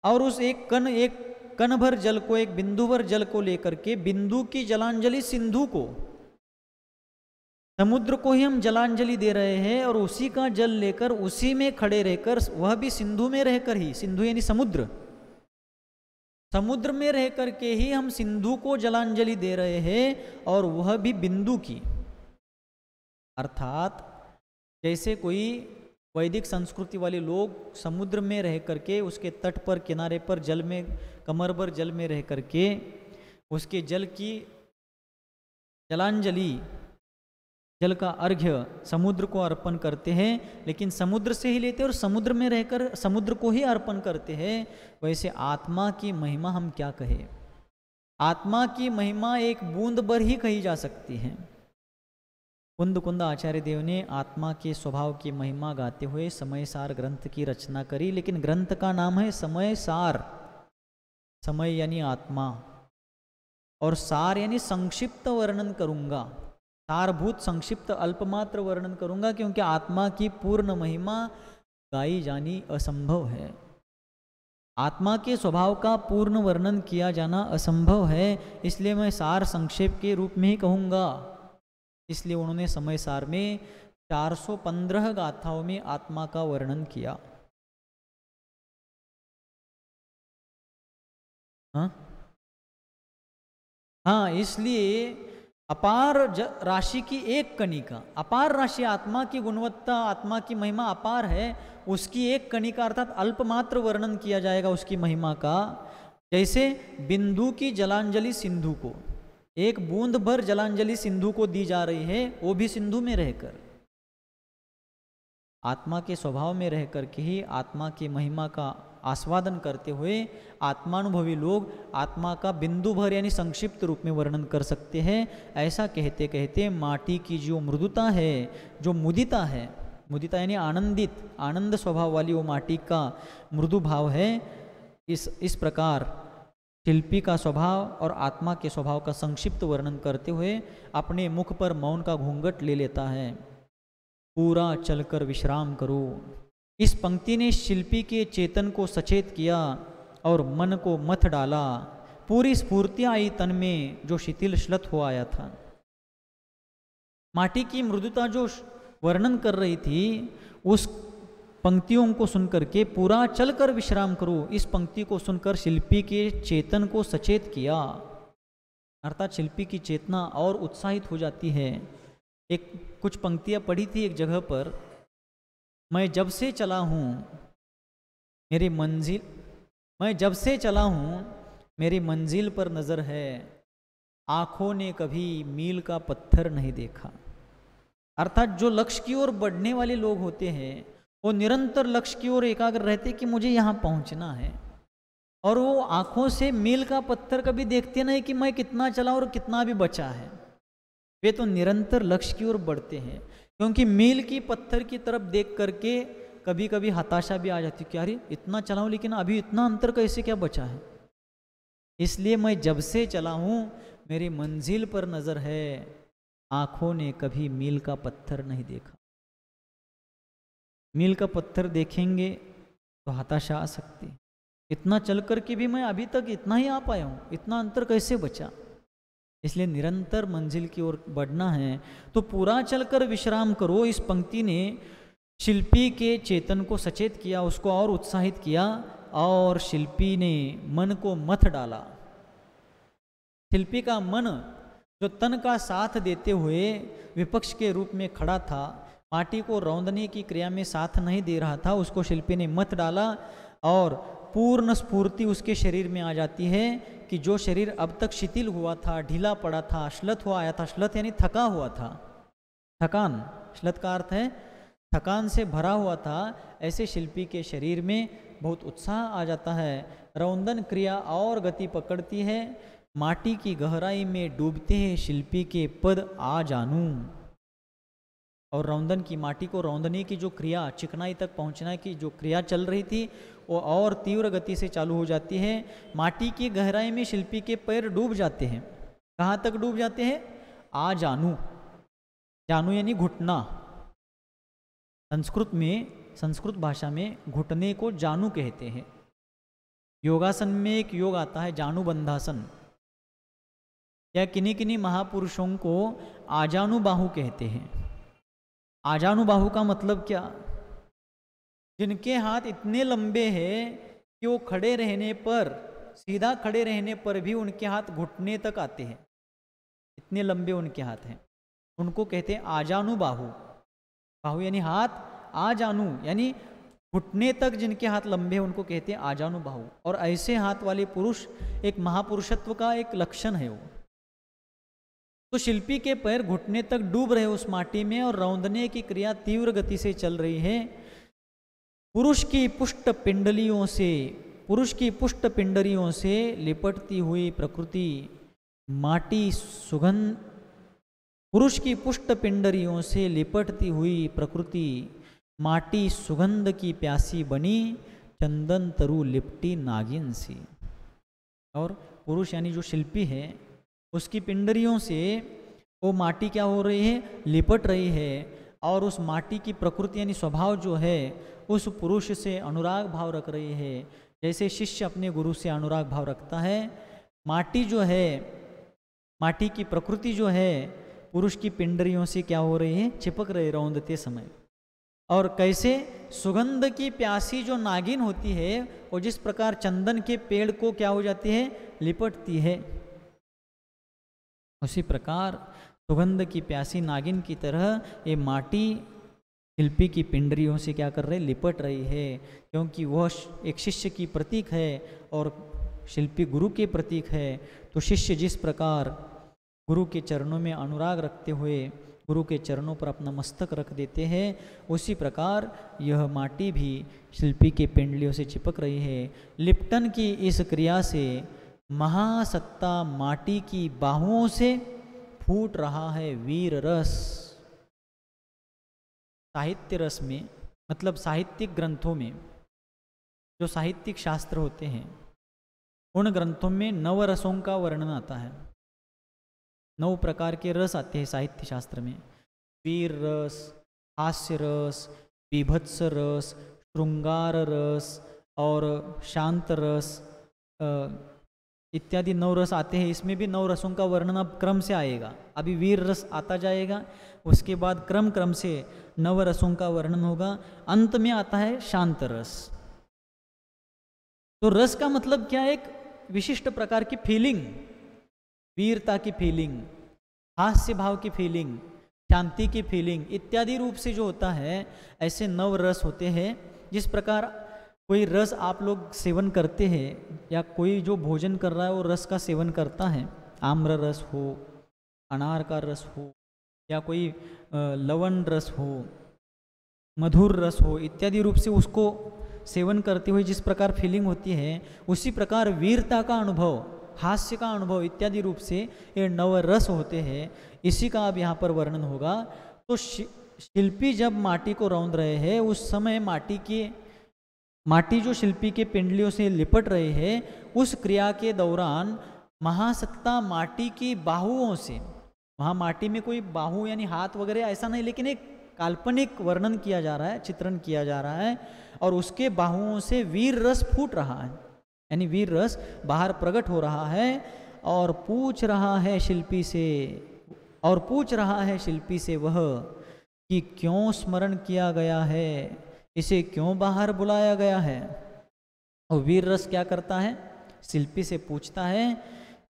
और उस एक कण भर जल को, एक बिंदु भर जल को लेकर के बिंदु की जलांजलि सिंधु को, समुद्र को ही हम जलांजलि दे रहे हैं और उसी का जल लेकर उसी में खड़े रहकर, वह भी सिंधु में रहकर ही, सिंधु यानी समुद्र, समुद्र में रह करके ही हम सिंधु को जलांजलि दे रहे हैं और वह भी बिंदु की। अर्थात जैसे कोई वैदिक संस्कृति वाले लोग समुद्र में रह करके उसके तट पर, किनारे पर, जल में, कमर भर जल में रह करके उसके जल की जलांजलि, जल का अर्घ्य समुद्र को अर्पण करते हैं, लेकिन समुद्र से ही लेते हैं और समुद्र में रहकर समुद्र को ही अर्पण करते हैं। वैसे आत्मा की महिमा हम क्या कहें, आत्मा की महिमा एक बूंद भर ही कही जा सकती है। कुंद कुंद आचार्य देव ने आत्मा के स्वभाव की महिमा गाते हुए समय सार ग्रंथ की रचना करी, लेकिन ग्रंथ का नाम है समय सार। समय यानी आत्मा और सार यानी संक्षिप्त वर्णन करूंगा, सारभूत संक्षिप्त अल्पमात्र वर्णन करूंगा, क्योंकि आत्मा की पूर्ण महिमा गाई जानी असंभव है। आत्मा के स्वभाव का पूर्ण वर्णन किया जाना असंभव है, इसलिए मैं सार संक्षेप के रूप में ही कहूँगा। इसलिए उन्होंने समय सार में 415 गाथाओं में आत्मा का वर्णन किया। हाँ, इसलिए अपार राशि की एक कणिका, अपार राशि आत्मा की गुणवत्ता, आत्मा की महिमा अपार है, उसकी एक कणिका अर्थात अल्पमात्र वर्णन किया जाएगा उसकी महिमा का। जैसे बिंदु की जलांजलि सिंधु को, एक बूंद भर जलांजलि सिंधु को दी जा रही है, वो भी सिंधु में रहकर, आत्मा के स्वभाव में रह करके ही आत्मा की महिमा का आस्वादन करते हुए आत्मानुभवी लोग आत्मा का बिंदु भर यानी संक्षिप्त रूप में वर्णन कर सकते हैं। ऐसा कहते कहते माटी की जो मृदुता है, जो मुदिता है, मुदिता यानी आनंदित, आनंद स्वभाव वाली वो माटी का मृदु भाव है, इस प्रकार शिल्पी का स्वभाव और आत्मा के स्वभाव का संक्षिप्त वर्णन करते हुए अपने मुख पर मौन का घूंघट ले लेता है। पूरा चलकर विश्राम करो, इस पंक्ति ने शिल्पी के चेतन को सचेत किया और मन को मथ डाला। पूरी स्फूर्ति आई तन में जो शिथिल श्लथ हो आया था। माटी की मृदुता जो वर्णन कर रही थी, उस पंक्तियों को सुनकर के पूरा चलकर विश्राम करो, इस पंक्ति को सुनकर शिल्पी के चेतन को सचेत किया, अर्थात शिल्पी की चेतना और उत्साहित हो जाती है। एक कुछ पंक्तियां पढ़ी थी एक जगह पर, मैं जब से चला हूँ मेरी मंजिल, मैं जब से चला हूँ मेरी मंजिल पर नज़र है, आँखों ने कभी मील का पत्थर नहीं देखा। अर्थात जो लक्ष्य की ओर बढ़ने वाले लोग होते हैं वो निरंतर लक्ष्य की ओर एकाग्र रहते कि मुझे यहाँ पहुँचना है, और वो आँखों से मील का पत्थर कभी देखते नहीं कि मैं कितना चला और कितना भी बचा है। वे तो निरंतर लक्ष्य की ओर बढ़ते हैं, क्योंकि मील की पत्थर की तरफ देख करके कभी कभी हताशा भी आ जाती कि अरे इतना चला हूँ लेकिन अभी इतना अंतर कैसे क्या बचा है। इसलिए मैं जब से चला हूँ मेरी मंजिल पर नज़र है, आँखों ने कभी मील का पत्थर नहीं देखा। मील का पत्थर देखेंगे तो हताशा आ सकती, इतना चल कर के भी मैं अभी तक इतना ही आ पाया हूँ, इतना अंतर कैसे बचा। इसलिए निरंतर मंजिल की ओर बढ़ना है तो पूरा चलकर विश्राम करो। इस पंक्ति ने शिल्पी के चेतन को सचेत किया, उसको और उत्साहित किया, और शिल्पी ने मन को मथ डाला। शिल्पी का मन जो तन का साथ देते हुए विपक्ष के रूप में खड़ा था, माटी को रौंदने की क्रिया में साथ नहीं दे रहा था, उसको शिल्पी ने मत डाला और पूर्ण स्फूर्ति उसके शरीर में आ जाती है कि जो शरीर अब तक शिथिल हुआ था, ढीला पड़ा था, श्लथ हुआ आया था। श्लथ यानी थका हुआ था, थकान, श्लथ का अर्थ है थकान से भरा हुआ था। ऐसे शिल्पी के शरीर में बहुत उत्साह आ जाता है। रौंदन क्रिया और गति पकड़ती है। माटी की गहराई में डूबते हैं शिल्पी के पद आ जानूं। और रौंदन की, माटी को रौंदने की जो क्रिया, चिकनाई तक पहुंचने की जो क्रिया चल रही थी, वो और तीव्र गति से चालू हो जाती है। माटी की गहराई में शिल्पी के पैर डूब जाते हैं। कहाँ तक डूब जाते हैं? आ जानू। जानू यानी घुटना। संस्कृत में, संस्कृत भाषा में घुटने को जानू कहते हैं। योगासन में एक योग आता है जानू बंधासन, या किन्हीं किन्हीं महापुरुषों को आजानु बाहु कहते हैं। आजानु बाहु का मतलब क्या? जिनके हाथ इतने लंबे हैं कि वो खड़े रहने पर, सीधा खड़े रहने पर भी उनके हाथ घुटने तक आते हैं, इतने लंबे उनके हाथ हैं, उनको कहते हैं आजानु बाहु। बाहु यानी हाथ, आजानु यानी घुटने तक जिनके हाथ लंबे हैं उनको कहते हैं आजानु बाहु। और ऐसे हाथ वाले पुरुष एक महापुरुषत्व का एक लक्षण है वो। तो शिल्पी के पैर घुटने तक डूब रहे उस माटी में और रौंदने की क्रिया तीव्र गति से चल रही है। पुरुष की पुष्ट पिंडलियों से, पुरुष की पुष्ट पिंडलियों से लिपटती हुई प्रकृति माटी सुगंध, पुरुष की पुष्ट पिंडलियों से लिपटती हुई प्रकृति माटी सुगंध की प्यासी बनी, चंदन तरु लिपटी नागिन सी। और पुरुष यानी जो शिल्पी है, उसकी पिंडरियों से वो माटी क्या हो रही है? लिपट रही है। और उस माटी की प्रकृति यानी स्वभाव जो है उस पुरुष से अनुराग भाव रख रही है। जैसे शिष्य अपने गुरु से अनुराग भाव रखता है, माटी जो है, माटी की प्रकृति जो है पुरुष की पिंडरियों से क्या हो रही है? चिपक रही रौंदते समय। और कैसे? सुगंध की प्यासी जो नागिन होती है वो जिस प्रकार चंदन के पेड़ को क्या हो जाती है? लिपटती है, उसी प्रकार सुगंध की प्यासी नागिन की तरह ये माटी शिल्पी की पिंडरियों से क्या कर रही? लिपट रही है। क्योंकि वह एक शिष्य की प्रतीक है और शिल्पी गुरु के प्रतीक है। तो शिष्य जिस प्रकार गुरु के चरणों में अनुराग रखते हुए गुरु के चरणों पर अपना मस्तक रख देते हैं, उसी प्रकार यह माटी भी शिल्पी के पिंडलियों से चिपक रही है। लिपटन की इस क्रिया से महासत्ता माटी की बाहुओं से फूट रहा है वीर रस। साहित्य रस में मतलब साहित्यिक ग्रंथों में, जो साहित्यिक शास्त्र होते हैं उन ग्रंथों में 9 रसों का वर्णन आता है। 9 प्रकार के रस आते हैं साहित्य शास्त्र में। वीर रस, हास्य रस, बीभत्स रस, श्रृंगार रस और शांत रस इत्यादि 9 रस आते हैं। इसमें भी 9 रसों का वर्णन अब क्रम से आएगा। अभी वीर रस आता जाएगा, उसके बाद क्रम क्रम से 9 रसों का वर्णन होगा। अंत में आता है शांत रस। तो रस का मतलब क्या? एक विशिष्ट प्रकार की फीलिंग, वीरता की फीलिंग, हास्य भाव की फीलिंग, शांति की फीलिंग इत्यादि रूप से जो होता है, ऐसे 9 रस होते हैं। जिस प्रकार कोई रस आप लोग सेवन करते हैं या कोई जो भोजन कर रहा है वो रस का सेवन करता है, आम्र रस हो, अनार का रस हो या कोई लवण रस हो, मधुर रस हो, इत्यादि रूप से उसको सेवन करते हुए जिस प्रकार फीलिंग होती है, उसी प्रकार वीरता का अनुभव, हास्य का अनुभव इत्यादि रूप से ये 9 रस होते हैं। इसी का अब यहाँ पर वर्णन होगा। तो शिल्पी जब माटी को रौंद रहे हैं उस समय माटी जो शिल्पी के पिंडलियों से लिपट रहे हैं, उस क्रिया के दौरान महासत्ता माटी की बाहुओं से, वहाँ माटी में कोई बाहु यानी हाथ वगैरह ऐसा नहीं, लेकिन एक काल्पनिक वर्णन किया जा रहा है, चित्रण किया जा रहा है, और उसके बाहुओं से वीर रस फूट रहा है। यानी वीर रस बाहर प्रकट हो रहा है और पूछ रहा है शिल्पी से वह कि क्यों स्मरण किया गया है, इसे क्यों बाहर बुलाया गया है। और वीर रस क्या करता है, शिल्पी से पूछता है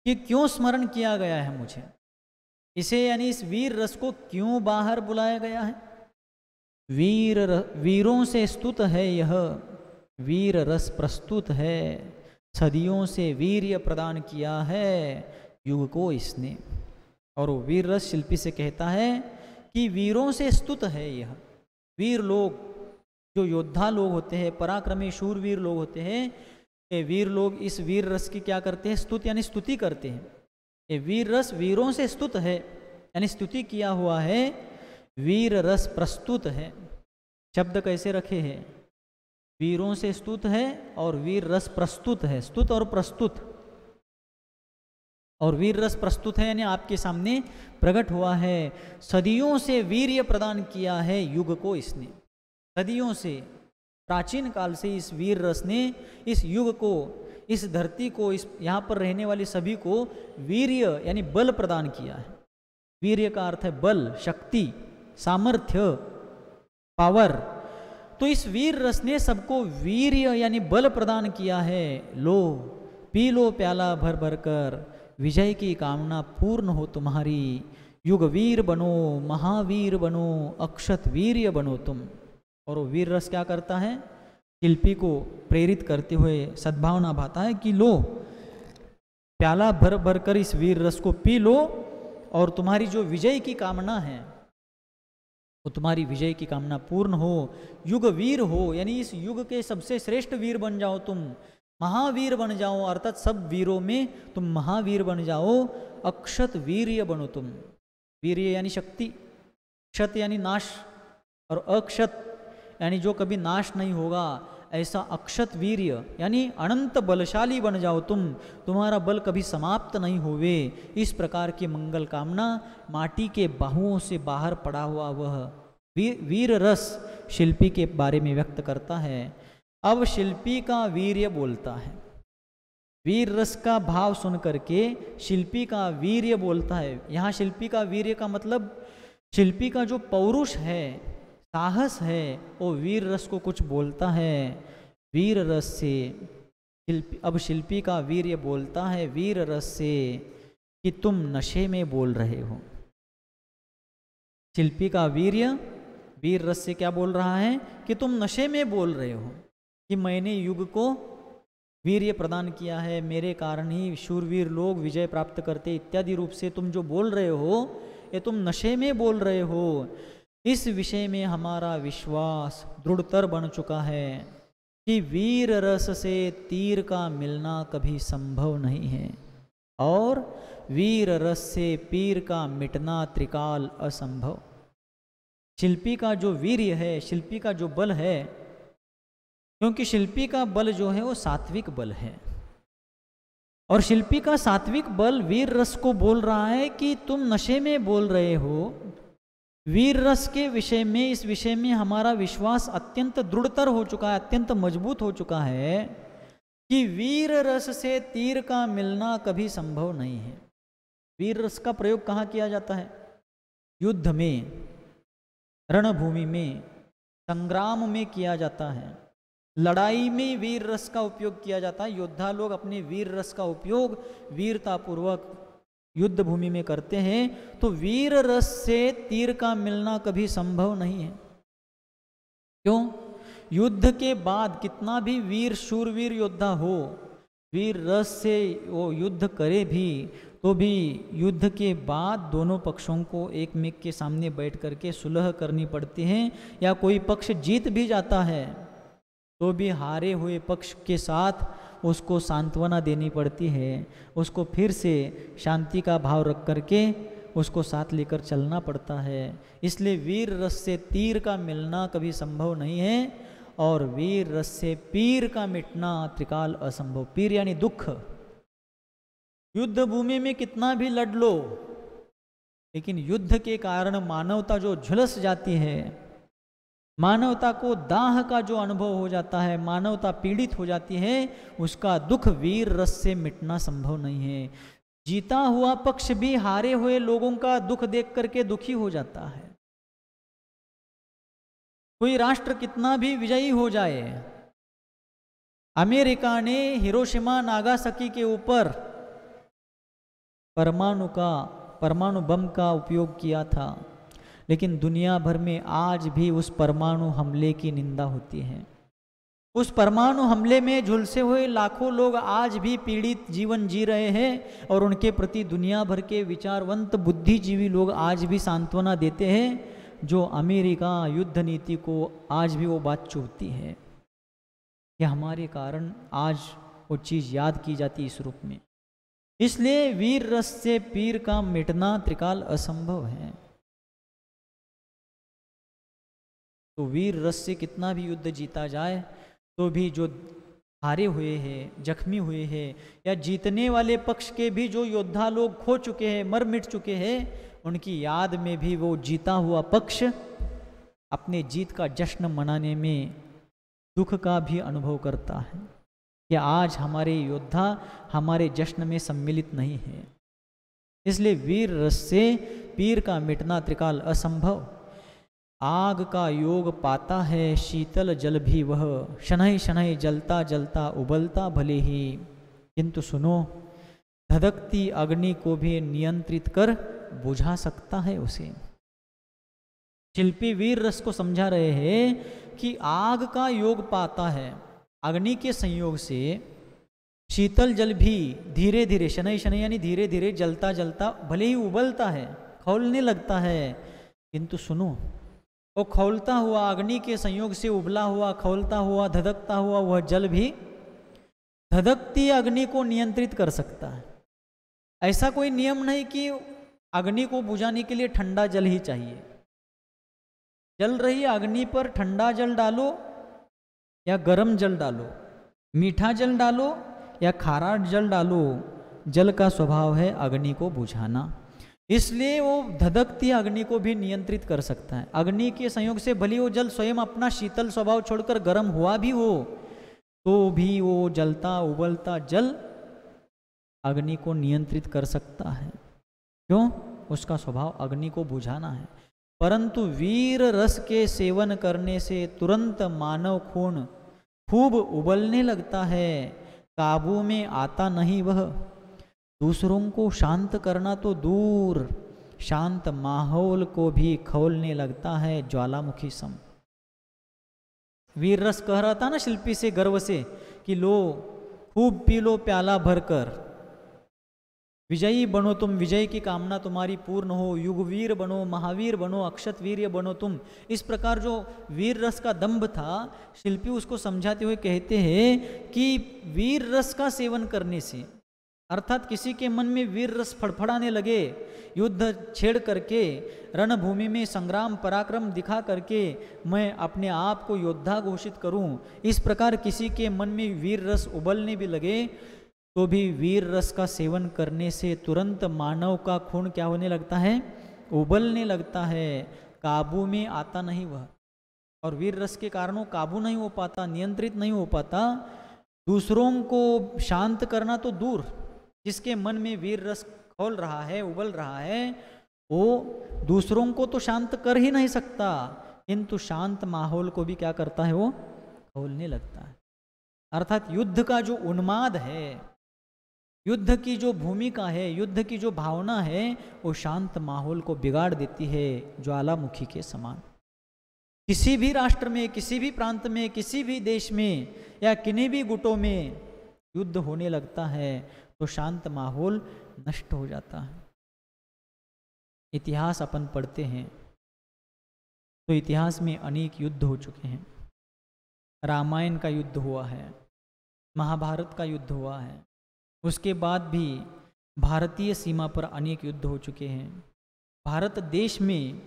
कि क्यों स्मरण किया गया है मुझे, इसे यानी इस वीर रस को क्यों बाहर बुलाया गया है। वीरों से स्तुत है यह, वीर रस प्रस्तुत है, सदियों से वीर्य प्रदान किया है युग को इसने। और वो वीर रस शिल्पी से कहता है कि वीरों से स्तुत है यह, वीर लोग जो योद्धा लोग होते हैं, पराक्रमी शूरवीर लोग होते हैं, ये वीर लोग इस वीर रस की क्या करते हैं, स्तुत यानी स्तुति करते हैं। ये वीर रस वीरों से स्तुत है यानी स्तुति किया हुआ है, वीर रस प्रस्तुत है। शब्द कैसे रखे हैं, वीरों से स्तुत है और वीर रस प्रस्तुत है, स्तुत और प्रस्तुत। और वीर रस प्रस्तुत है यानी आपके सामने प्रकट हुआ है, सदियों से वीर्य प्रदान किया है युग को इसने। सदियों से, प्राचीन काल से इस वीर रस ने इस युग को, इस धरती को, इस यहाँ पर रहने वाले सभी को वीर्य यानी बल प्रदान किया है। वीर्य का अर्थ है बल, शक्ति, सामर्थ्य, पावर। तो इस वीर रस ने सबको वीर्य यानी बल प्रदान किया है। लो पी लो प्याला भर भर कर, विजय की कामना पूर्ण हो तुम्हारी, युग वीर बनो, महावीर बनो, अक्षत वीर्य बनो तुम। और वो वीर रस क्या करता है, शिल्पी को प्रेरित करते हुए सद्भावना भाता है कि लो प्याला भर भर कर इस वीर रस को पी लो, और तुम्हारी जो विजय की कामना है वो तुम्हारी विजय की कामना पूर्ण हो, युग वीर हो यानी इस युग के सबसे श्रेष्ठ वीर बन जाओ तुम, महावीर बन जाओ, अर्थात सब वीरों में तुम महावीर बन जाओ, अक्षत वीर्य बनो तुम। वीर्य यानी शक्ति, क्षत यानी नाश, और अक्षत यानी जो कभी नाश नहीं होगा, ऐसा अक्षत वीर्य यानी अनंत बलशाली बन जाओ तुम, तुम्हारा बल कभी समाप्त नहीं होवे। इस प्रकार की मंगल कामना माटी के बाहुओं से बाहर पड़ा हुआ वह वीर रस शिल्पी के बारे में व्यक्त करता है। अब शिल्पी का वीर्य बोलता है, वीर रस का भाव सुन करके शिल्पी का वीर्य बोलता है। यहाँ शिल्पी का वीर्य का मतलब शिल्पी का जो पौरुष है, साहस है, वो वीर रस को कुछ बोलता है। वीर रस से अब शिल्पी का वीर्य बोलता है वीर रस से कि तुम नशे में बोल रहे हो। शिल्पी का वीर्य वीर रस से क्या बोल रहा है कि तुम नशे में बोल रहे हो, कि मैंने युग को वीर्य प्रदान किया है, मेरे कारण ही शूरवीर लोग विजय प्राप्त करते, इत्यादि रूप से तुम जो बोल रहे हो ये तुम नशे में बोल रहे हो। इस विषय में हमारा विश्वास दृढ़तर बन चुका है कि वीर रस से तीर का मिलना कभी संभव नहीं है, और वीर रस से पीर का मिटना त्रिकाल असंभव। शिल्पी का जो वीर्य है, शिल्पी का जो बल है, क्योंकि शिल्पी का बल जो है वो सात्विक बल है, और शिल्पी का सात्विक बल वीर रस को बोल रहा है कि तुम नशे में बोल रहे हो। वीर रस के विषय में, इस विषय में हमारा विश्वास अत्यंत दृढ़तर हो चुका है, अत्यंत मजबूत हो चुका है कि वीर रस से तीर का मिलना कभी संभव नहीं है। वीर रस का प्रयोग कहाँ किया जाता है, युद्ध में, रणभूमि में, संग्राम में किया जाता है। लड़ाई में वीर रस का उपयोग किया जाता है। योद्धा लोग अपने वीर रस का उपयोग वीरतापूर्वक युद्ध भूमि में करते हैं। तो वीर रस से तीर का मिलना कभी संभव नहीं है। क्यों? युद्ध के बाद कितना भी वीर शूरवीर योद्धा हो, वीर रस से वो युद्ध करे भी तो भी युद्ध के बाद दोनों पक्षों को एक मेक के सामने बैठ करके सुलह करनी पड़ती है, या कोई पक्ष जीत भी जाता है तो भी हारे हुए पक्ष के साथ उसको सांत्वना देनी पड़ती है, उसको फिर से शांति का भाव रख करके उसको साथ लेकर चलना पड़ता है। इसलिए वीर रस से तीर का मिलना कभी संभव नहीं है, और वीर रस से पीर का मिटना त्रिकाल असंभव। पीर यानी दुख। युद्ध भूमि में कितना भी लड़ लो, लेकिन युद्ध के कारण मानवता जो झुलस जाती है, मानवता को दाह का जो अनुभव हो जाता है, मानवता पीड़ित हो जाती है, उसका दुख वीर रस से मिटना संभव नहीं है। जीता हुआ पक्ष भी हारे हुए लोगों का दुख देख करके दुखी हो जाता है। कोई राष्ट्र कितना भी विजयी हो जाए, अमेरिका ने हिरोशिमा नागासाकी के ऊपर परमाणु बम का उपयोग किया था, लेकिन दुनिया भर में आज भी उस परमाणु हमले की निंदा होती है। उस परमाणु हमले में झुलसे हुए लाखों लोग आज भी पीड़ित जीवन जी रहे हैं और उनके प्रति दुनिया भर के विचारवंत बुद्धिजीवी लोग आज भी सांत्वना देते हैं। जो अमेरिका युद्ध नीति को आज भी वो बात चुभती है कि हमारे कारण आज वो चीज़ याद की जाती है इस रूप में। इसलिए वीर रस से पीर का मिटना त्रिकाल असंभव है। तो वीर रस से कितना भी युद्ध जीता जाए तो भी जो हारे हुए हैं, जख्मी हुए हैं, या जीतने वाले पक्ष के भी जो योद्धा लोग खो चुके हैं, मर मिट चुके हैं, उनकी याद में भी वो जीता हुआ पक्ष अपने जीत का जश्न मनाने में दुख का भी अनुभव करता है कि आज हमारे योद्धा हमारे जश्न में सम्मिलित नहीं है। इसलिए वीर रस से पीर का मिटना त्रिकाल असंभव। आग का योग पाता है शीतल जल भी वह, शनैः शनैः जलता जलता उबलता भले ही, किंतु सुनो धधकती अग्नि को भी नियंत्रित कर बुझा सकता है उसे। शिल्पी वीर रस को समझा रहे हैं कि आग का योग पाता है, अग्नि के संयोग से शीतल जल भी धीरे धीरे, शनैः शनैः यानी धीरे धीरे जलता जलता भले ही उबलता है, खौलने लगता है, किंतु सुनो वो खौलता हुआ अग्नि के संयोग से उबला हुआ, खौलता हुआ, धधकता हुआ वह जल भी धधकती अग्नि को नियंत्रित कर सकता है। ऐसा कोई नियम नहीं कि अग्नि को बुझाने के लिए ठंडा जल ही चाहिए। जल रही अग्नि पर ठंडा जल डालो या गर्म जल डालो, मीठा जल डालो या खारा जल डालो, जल का स्वभाव है अग्नि को बुझाना। इसलिए वो धधकती अग्नि को भी नियंत्रित कर सकता है। अग्नि के संयोग से भले वो जल स्वयं अपना शीतल स्वभाव छोड़कर गर्म हुआ भी हो, तो भी वो जलता उबलता जल अग्नि को नियंत्रित कर सकता है। क्यों? उसका स्वभाव अग्नि को बुझाना है। परंतु वीर रस के सेवन करने से तुरंत मानव खून खूब उबलने लगता है, काबू में आता नहीं वह। दूसरों को शांत करना तो दूर, शांत माहौल को भी खौलने लगता है ज्वालामुखी सम। वीर रस कह रहा था ना शिल्पी से गर्व से कि लो खूब पी लो प्याला भरकर, विजयी बनो तुम, विजय की कामना तुम्हारी पूर्ण हो, युगवीर बनो, महावीर बनो, अक्षत वीर्य बनो तुम। इस प्रकार जो वीर रस का दंभ था, शिल्पी उसको समझाते हुए कहते हैं कि वीर रस का सेवन करने से, अर्थात किसी के मन में वीर रस फड़फड़ाने लगे, युद्ध छेड़ करके, रणभूमि में संग्राम पराक्रम दिखा करके मैं अपने आप को योद्धा घोषित करूं, इस प्रकार किसी के मन में वीर रस उबलने भी लगे, तो भी वीर रस का सेवन करने से तुरंत मानव का खून क्या होने लगता है? उबलने लगता है, काबू में आता नहीं वह। और वीर रस के कारण वो काबू नहीं हो पाता, नियंत्रित नहीं हो पाता। दूसरों को शांत करना तो दूर, जिसके मन में वीर रस खौल रहा है, उबल रहा है, वो दूसरों को तो शांत कर ही नहीं सकता, किंतु शांत माहौल को भी क्या करता है? वो खौलने लगता है। अर्थात युद्ध का जो उन्माद है, युद्ध की जो भूमिका है, युद्ध की जो भावना है, वो शांत माहौल को बिगाड़ देती है ज्वालामुखी के समान। किसी भी राष्ट्र में, किसी भी प्रांत में, किसी भी देश में या किन्हीं भी गुटों में युद्ध होने लगता है तो शांत माहौल नष्ट हो जाता है। इतिहास अपन पढ़ते हैं तो इतिहास में अनेक युद्ध हो चुके हैं। रामायण का युद्ध हुआ है, महाभारत का युद्ध हुआ है, उसके बाद भी भारतीय सीमा पर अनेक युद्ध हो चुके हैं। भारत देश में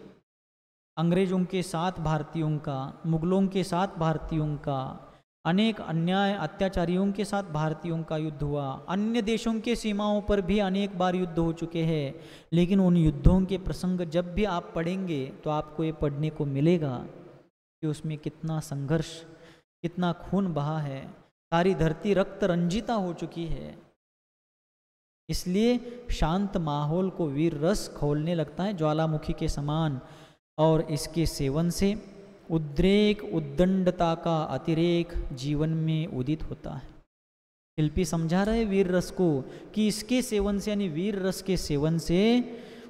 अंग्रेजों के साथ भारतीयों का, मुगलों के साथ भारतीयों का, अनेक अन्याय अत्याचारियों के साथ भारतीयों का युद्ध हुआ। अन्य देशों के सीमाओं पर भी अनेक बार युद्ध हो चुके हैं, लेकिन उन युद्धों के प्रसंग जब भी आप पढ़ेंगे तो आपको ये पढ़ने को मिलेगा कि उसमें कितना संघर्ष, कितना खून बहा है, सारी धरती रक्त रंजिता हो चुकी है। इसलिए शांत माहौल को वीर रस खोलने लगता है ज्वालामुखी के समान, और इसके सेवन से उद्रेक उद्दंडता का अतिरेक जीवन में उदित होता है। शिल्पी समझा रहे वीर रस को कि इसके सेवन से, यानी वीर रस के सेवन से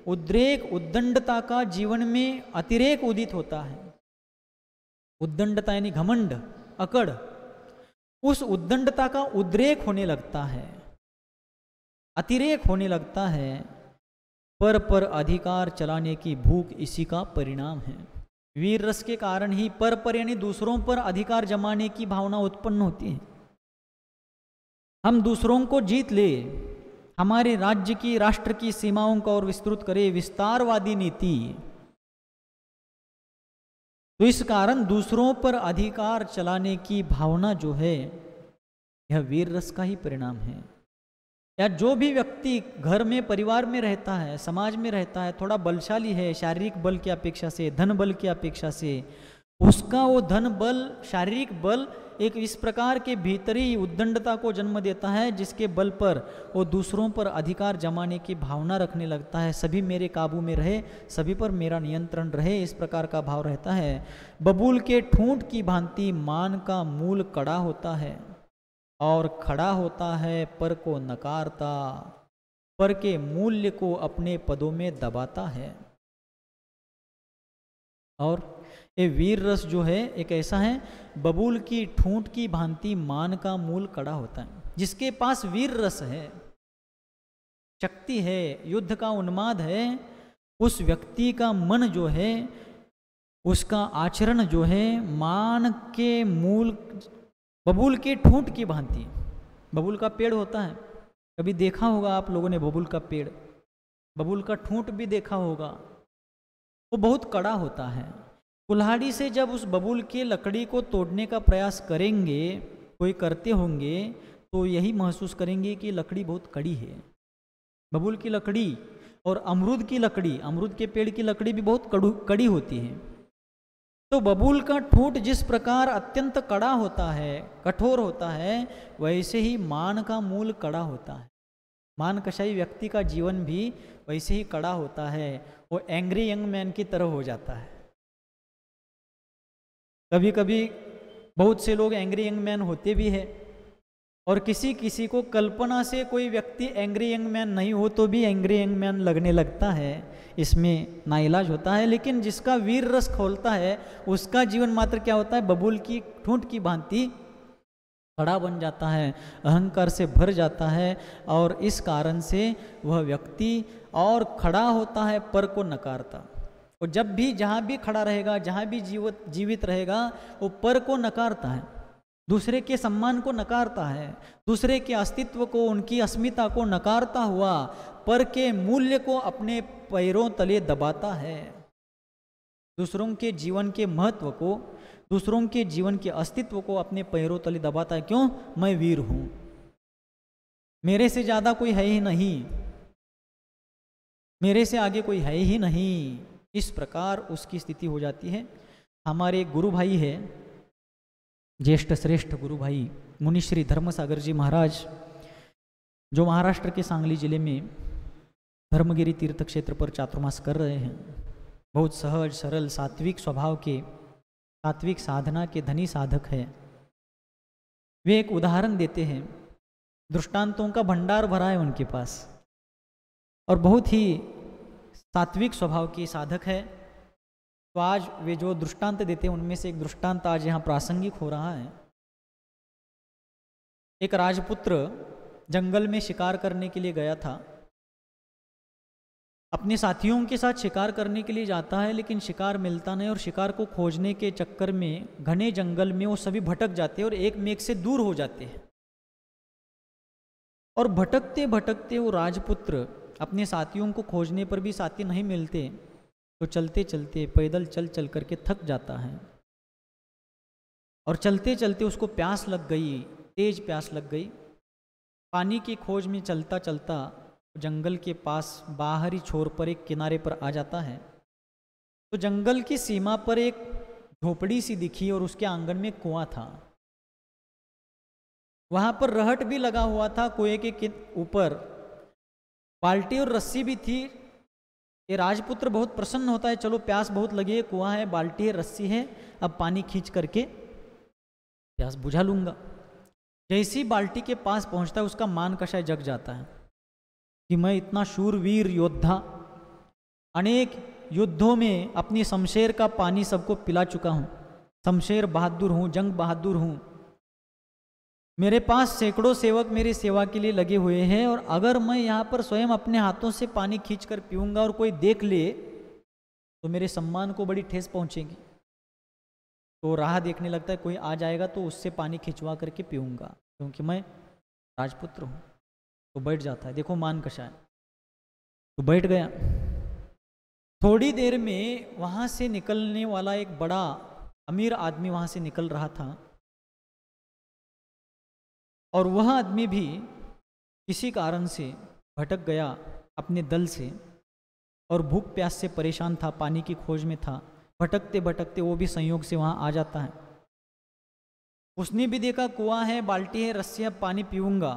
उद्रेक उद्दंडता का जीवन में अतिरेक उदित होता है। उद्दंडता यानी घमंड, अकड़, उस उद्दंडता का उद्रेक होने लगता है, अतिरेक होने लगता है। पर अधिकार चलाने की भूख इसी का परिणाम है। वीर रस के कारण ही पर यानी दूसरों पर अधिकार जमाने की भावना उत्पन्न होती है। हम दूसरों को जीत ले, हमारे राज्य की, राष्ट्र की सीमाओं को और विस्तृत करे, विस्तारवादी नीति। तो इस कारण दूसरों पर अधिकार चलाने की भावना जो है, यह वीर रस का ही परिणाम है। या जो भी व्यक्ति घर में, परिवार में रहता है, समाज में रहता है, थोड़ा बलशाली है शारीरिक बल की अपेक्षा से, धन बल की अपेक्षा से, उसका वो धन बल, शारीरिक बल एक इस प्रकार के भीतरी उद्दंडता को जन्म देता है, जिसके बल पर वो दूसरों पर अधिकार जमाने की भावना रखने लगता है। सभी मेरे काबू में रहे, सभी पर मेरा नियंत्रण रहे, इस प्रकार का भाव रहता है। बबूल के ठूंठ की भांति मान का मूल कड़ा होता है, और खड़ा होता है पर को नकारता, पर के मूल्य को अपने पदों में दबाता है। और ये वीर रस जो है एक ऐसा है, बबूल की ठूंठ की भांति मान का मूल कड़ा होता है। जिसके पास वीर रस है, शक्ति है, युद्ध का उन्माद है, उस व्यक्ति का मन जो है, उसका आचरण जो है मान के मूल, बबूल के ठूंठ की भांति। बबूल का पेड़ होता है, कभी देखा होगा आप लोगों ने बबूल का पेड़, बबूल का ठूंठ भी देखा होगा, वो बहुत कड़ा होता है। कुल्हाड़ी से जब उस बबूल के लकड़ी को तोड़ने का प्रयास करेंगे, कोई करते होंगे, तो यही महसूस करेंगे कि लकड़ी बहुत कड़ी है। बबूल की लकड़ी और अमरूद की लकड़ी, अमरूद के पेड़ की लकड़ी भी बहुत कड़ी होती है। तो बबूल का ठूंठ जिस प्रकार अत्यंत कड़ा होता है, कठोर होता है, वैसे ही मान का मूल कड़ा होता है। मान कशाई व्यक्ति का जीवन भी वैसे ही कड़ा होता है, वो एंग्री यंग मैन की तरह हो जाता है। कभी कभी बहुत से लोग एंग्री यंग मैन होते भी है, और किसी किसी को कल्पना से कोई व्यक्ति एंग्री यंग मैन नहीं हो तो भी एंग्री यंग मैन लगने लगता है, इसमें नाइलाज होता है। लेकिन जिसका वीर रस खोलता है, उसका जीवन मात्र क्या होता है, बबूल की ठूंठ की भांति कड़ा बन जाता है, अहंकार से भर जाता है, और इस कारण से वह व्यक्ति और खड़ा होता है पर को नकारता। और जब भी जहाँ भी खड़ा रहेगा, जहाँ भी जीवित रहेगा, वो पर को नकारता है, दूसरे के सम्मान को नकारता है, दूसरे के अस्तित्व को, उनकी अस्मिता को नकारता हुआ पर के मूल्य को अपने पैरों तले दबाता है। दूसरों के जीवन के महत्व को, दूसरों के जीवन के अस्तित्व को अपने पैरों तले दबाता है। क्यों? मैं वीर हूं, मेरे से ज्यादा कोई है ही नहीं, मेरे से आगे कोई है ही नहीं। इस प्रकार उसकी स्थिति हो जाती है। हमारे एक गुरु भाई है, ज्येष्ठ श्रेष्ठ गुरु भाई मुनिश्री धर्मसागर जी महाराज, जो महाराष्ट्र के सांगली जिले में धर्मगिरी तीर्थ क्षेत्र पर चातुर्मास कर रहे हैं। बहुत सहज सरल सात्विक स्वभाव के, सात्विक साधना के धनी साधक है। वे एक उदाहरण देते हैं, दृष्टांतों का भंडार भरा है उनके पास, और बहुत ही सात्विक स्वभाव के साधक है। तो आज वे जो दृष्टांत देते हैं, उनमें से एक दृष्टांत आज यहाँ प्रासंगिक हो रहा है। एक राजपुत्र जंगल में शिकार करने के लिए गया था, अपने साथियों के साथ शिकार करने के लिए जाता है, लेकिन शिकार मिलता नहीं, और शिकार को खोजने के चक्कर में घने जंगल में वो सभी भटक जाते हैं और एक में एक से दूर हो जाते हैं। और भटकते भटकते वो राजपुत्र अपने साथियों को खोजने पर भी साथी नहीं मिलते, तो चलते चलते पैदल चल चल करके थक जाता है। और चलते चलते उसको प्यास लग गई, तेज प्यास लग गई। पानी की खोज में चलता चलता जंगल के पास बाहरी छोर पर एक किनारे पर आ जाता है। तो जंगल की सीमा पर एक झोपड़ी सी दिखी और उसके आंगन में कुआं था। वहां पर रहट भी लगा हुआ था, कुएं के ऊपर बाल्टी और रस्सी भी थी। ये राजपुत्र बहुत प्रसन्न होता है, चलो प्यास बहुत लगी है, कुआं है, बाल्टी है, रस्सी है, अब पानी खींच करके प्यास बुझा लूंगा। जैसी बाल्टी के पास पहुंचता है उसका मान कषाय जग जाता है कि मैं इतना शूरवीर योद्धा, अनेक युद्धों में अपनी शमशेर का पानी सबको पिला चुका हूँ, शमशेर बहादुर हूँ, जंग बहादुर हूँ, मेरे पास सैकड़ों सेवक मेरी सेवा के लिए लगे हुए हैं, और अगर मैं यहाँ पर स्वयं अपने हाथों से पानी खींचकर पीऊँगा और कोई देख ले तो मेरे सम्मान को बड़ी ठेस पहुँचेगी। तो राह देखने लगता है, कोई आ जाएगा तो उससे पानी खिंचवा करके पीऊँगा, क्योंकि मैं राजपुत्र हूँ। तो बैठ जाता है, देखो मान कषाय, तो बैठ गया। थोड़ी देर में वहाँ से निकलने वाला एक बड़ा अमीर आदमी वहाँ से निकल रहा था, और वह आदमी भी किसी कारण से भटक गया अपने दल से, और भूख प्यास से परेशान था, पानी की खोज में था। भटकते भटकते वो भी संयोग से वहाँ आ जाता है। उसने भी देखा कुआं है, बाल्टी है, रस्सियाँ, पानी पीऊँगा।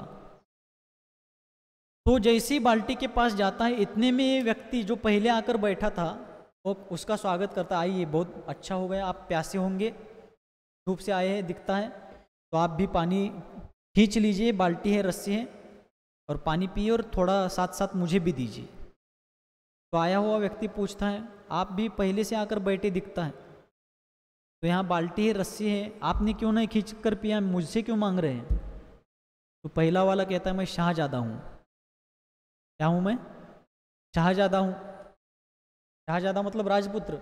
तो जैसी बाल्टी के पास जाता है, इतने में ये व्यक्ति जो पहले आकर बैठा था वो उसका स्वागत करता, आइए बहुत अच्छा हो गया, आप प्यासे होंगे, धूप से आए हैं दिखता है, तो आप भी पानी खींच लीजिए, बाल्टी है, रस्सी है, और पानी पिए, और थोड़ा साथ साथ मुझे भी दीजिए। तो आया हुआ व्यक्ति पूछता है, आप भी पहले से आकर बैठे दिखता है, तो यहाँ बाल्टी है, रस्सी है, आपने क्यों नहीं खींच कर पिया, मुझसे क्यों मांग रहे हैं? तो पहला वाला कहता है, मैं शाहजादा हूँ। क्या हूँ मैं? शाहजादा हूँ। शाहजादा मतलब राजपुत्र।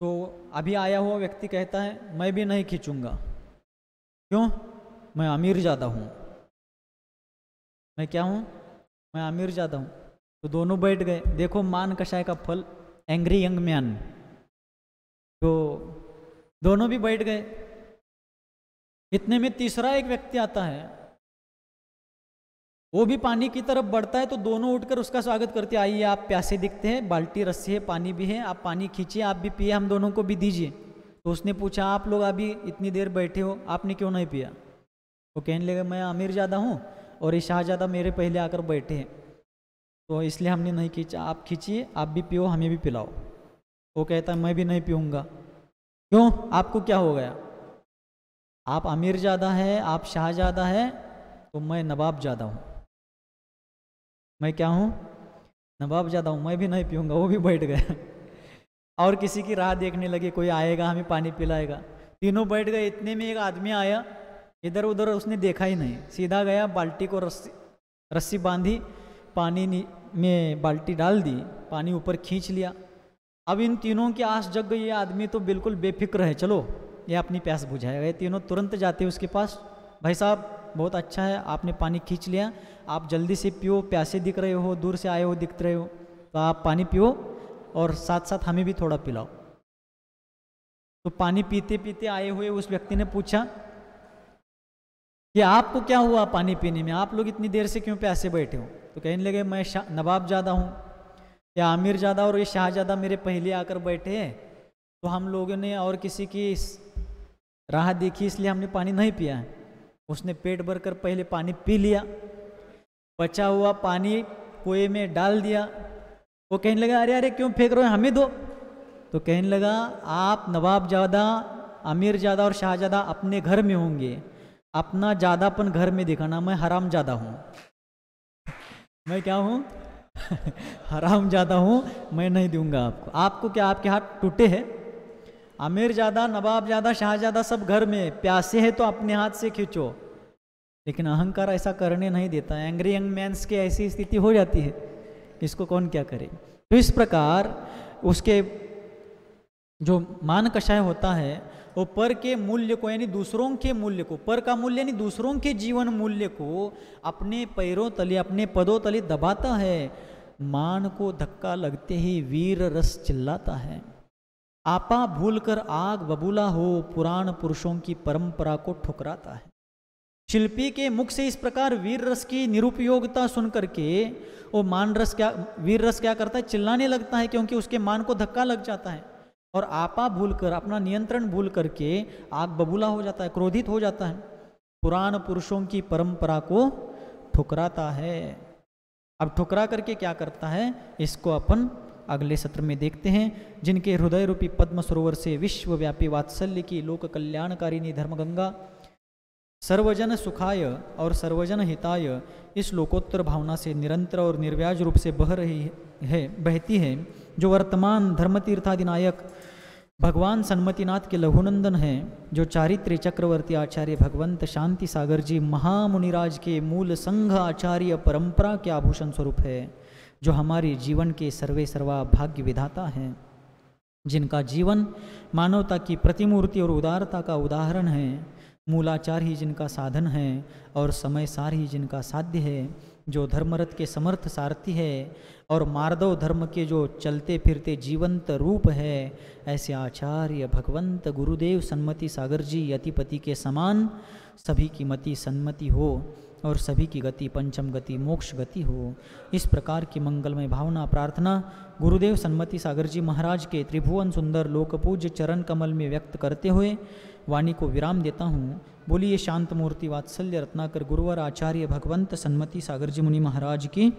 तो अभी आया हुआ व्यक्ति कहता है, मैं भी नहीं खींचूंगा। क्यों? मैं अमीरजादा हूँ। मैं क्या हूँ? मैं अमीरजादा हूँ। तो दोनों बैठ गए। देखो मान कषाय का फल, एंग्री यंग मैन। तो दोनों भी बैठ गए। इतने में तीसरा एक व्यक्ति आता है, वो भी पानी की तरफ बढ़ता है, तो दोनों उठकर उसका स्वागत करते, आइए आप प्यासे दिखते हैं, बाल्टी रस्सी है, पानी भी है, आप पानी खींचिए, आप भी पिए, हम दोनों को भी दीजिए। तो उसने पूछा, आप लोग अभी इतनी देर बैठे हो, आपने क्यों नहीं पिया? वो कहने लगे, मैं अमीरजादा हूँ और ये शाहजादा मेरे पहले आकर बैठे हैं, तो इसलिए हमने नहीं खींचा, आप खींचिए, आप भी पियो, हमें भी पिलाओ। वो कहता है, मैं भी नहीं पीऊँगा। क्यों? आपको क्या हो गया? आप अमीरजादा है, आप शाहजादा है, तो मैं नवाबजादा हूँ। मैं क्या हूँ? नवाबजादा हूँ, मैं भी नहीं पीऊँगा। वो भी बैठ गया और किसी की राह देखने लगे, कोई आएगा हमें पानी पिलाएगा। तीनों बैठ गए। इतने में एक आदमी आया, इधर उधर उसने देखा ही नहीं, सीधा गया, बाल्टी को रस्सी बांधी, पानी में बाल्टी डाल दी, पानी ऊपर खींच लिया। अब इन तीनों की आस जग गई। ये आदमी तो बिल्कुल बेफिक्र है, चलो ये अपनी प्यास बुझाएगा। ये तीनों तुरंत जाते उसके पास, भाई साहब बहुत अच्छा है, आपने पानी खींच लिया, आप जल्दी से पियो, प्यासे दिख रहे हो, दूर से आए हो दिख रहे हो, तो आप पानी पियो और साथ साथ हमें भी थोड़ा पिलाओ। तो पानी पीते पीते आए हुए उस व्यक्ति ने पूछा कि आपको क्या हुआ पानी पीने में, आप लोग इतनी देर से क्यों प्यासे बैठे हो? तो कहने लगे, मैं नवाबजादा हूँ, या अमीरजादा और ये शाहजादा मेरे पहले आकर बैठे हैं, तो हम लोगों ने और किसी की राह देखी इसलिए हमने पानी नहीं पिया है। उसने पेट भर कर पहले पानी पी लिया, बचा हुआ पानी कुएं में डाल दिया। वो कहने लगा, अरे अरे क्यों फेंक रहे हो, हमें दो। तो कहने लगा, आप नवाबजादा, अमीरजादा और शाहजादा अपने घर में होंगे, अपना ज़्यादापन घर में दिखाना। मैं हरामजादा हूँ। मैं क्या हूँ? हरामजादा हूँ, मैं नहीं दूंगा आपको। आपको क्या, आपके हाथ टूटे हैं? अमीरजादा, नवाबजादा, शाहजादा सब घर में, प्यासे है तो अपने हाथ से खींचो। लेकिन अहंकार ऐसा करने नहीं देता है। एंग्री यंग मैन्स की ऐसी स्थिति हो जाती है, इसको कौन क्या करे। तो इस प्रकार उसके जो मान कषाय होता है वो पर के मूल्य को, यानी दूसरों के मूल्य को, पर का मूल्य यानी दूसरों के जीवन मूल्य को अपने पैरों तले, अपने पदों तले दबाता है। मान को धक्का लगते ही वीर रस चिल्लाता है। आपा भूलकर आग बबूला हो, पुराण पुरुषों की परंपरा को ठुकराता है। शिल्पी के मुख से इस प्रकार वीर रस की निरुपयोगिता सुन करके वो वीर रस क्या करता है? चिल्लाने लगता है, क्योंकि उसके मान को धक्का लग जाता है। और आपा भूल कर, अपना नियंत्रण भूल करके आग बबूला हो जाता है, क्रोधित हो जाता है, पुराण पुरुषों की परंपरा को ठुकराता है। अब ठुकरा करके क्या करता है, इसको अपन अगले सत्र में देखते हैं। जिनके हृदय रूपी पद्म सरोवर से विश्वव्यापी वात्सल्य की लोक कल्याणकारिणी धर्मगंगा सर्वजन सुखाय और सर्वजन हिताय इस लोकोत्तर भावना से निरंतर और निर्व्याज रूप से बहती है, जो वर्तमान धर्मतीर्थादिनायक भगवान सन्मतिनाथ के लघुनंदन हैं, जो चारित्र्य चक्रवर्ती आचार्य भगवंत शांति सागर जी महामुनिराज के मूल संघ आचार्य परंपरा के आभूषण स्वरूप है, जो हमारे जीवन के सर्वे सर्वा भाग्य विधाता हैं, जिनका जीवन मानवता की प्रतिमूर्ति और उदारता का उदाहरण है, मूलाचार ही जिनका साधन है और समय सार ही जिनका साध्य है, जो धर्मरथ के समर्थ सारथी है और मार्दव धर्म के जो चलते फिरते जीवंत रूप है, ऐसे आचार्य भगवंत गुरुदेव सन्मति सागर जी यतिपति के समान सभी की मति सन्मति हो और सभी की गति पंचम गति मोक्ष गति हो। इस प्रकार की मंगलमय भावना प्रार्थना गुरुदेव सन्मति सागर जी महाराज के त्रिभुवन सुंदर लोकपूज्य चरण कमल में व्यक्त करते हुए वाणी को विराम देता हूँ। बोलिए शांत मूर्ति वात्सल्य रत्नाकर गुरुवर आचार्य भगवंत सन्मति सागर जी मुनि महाराज की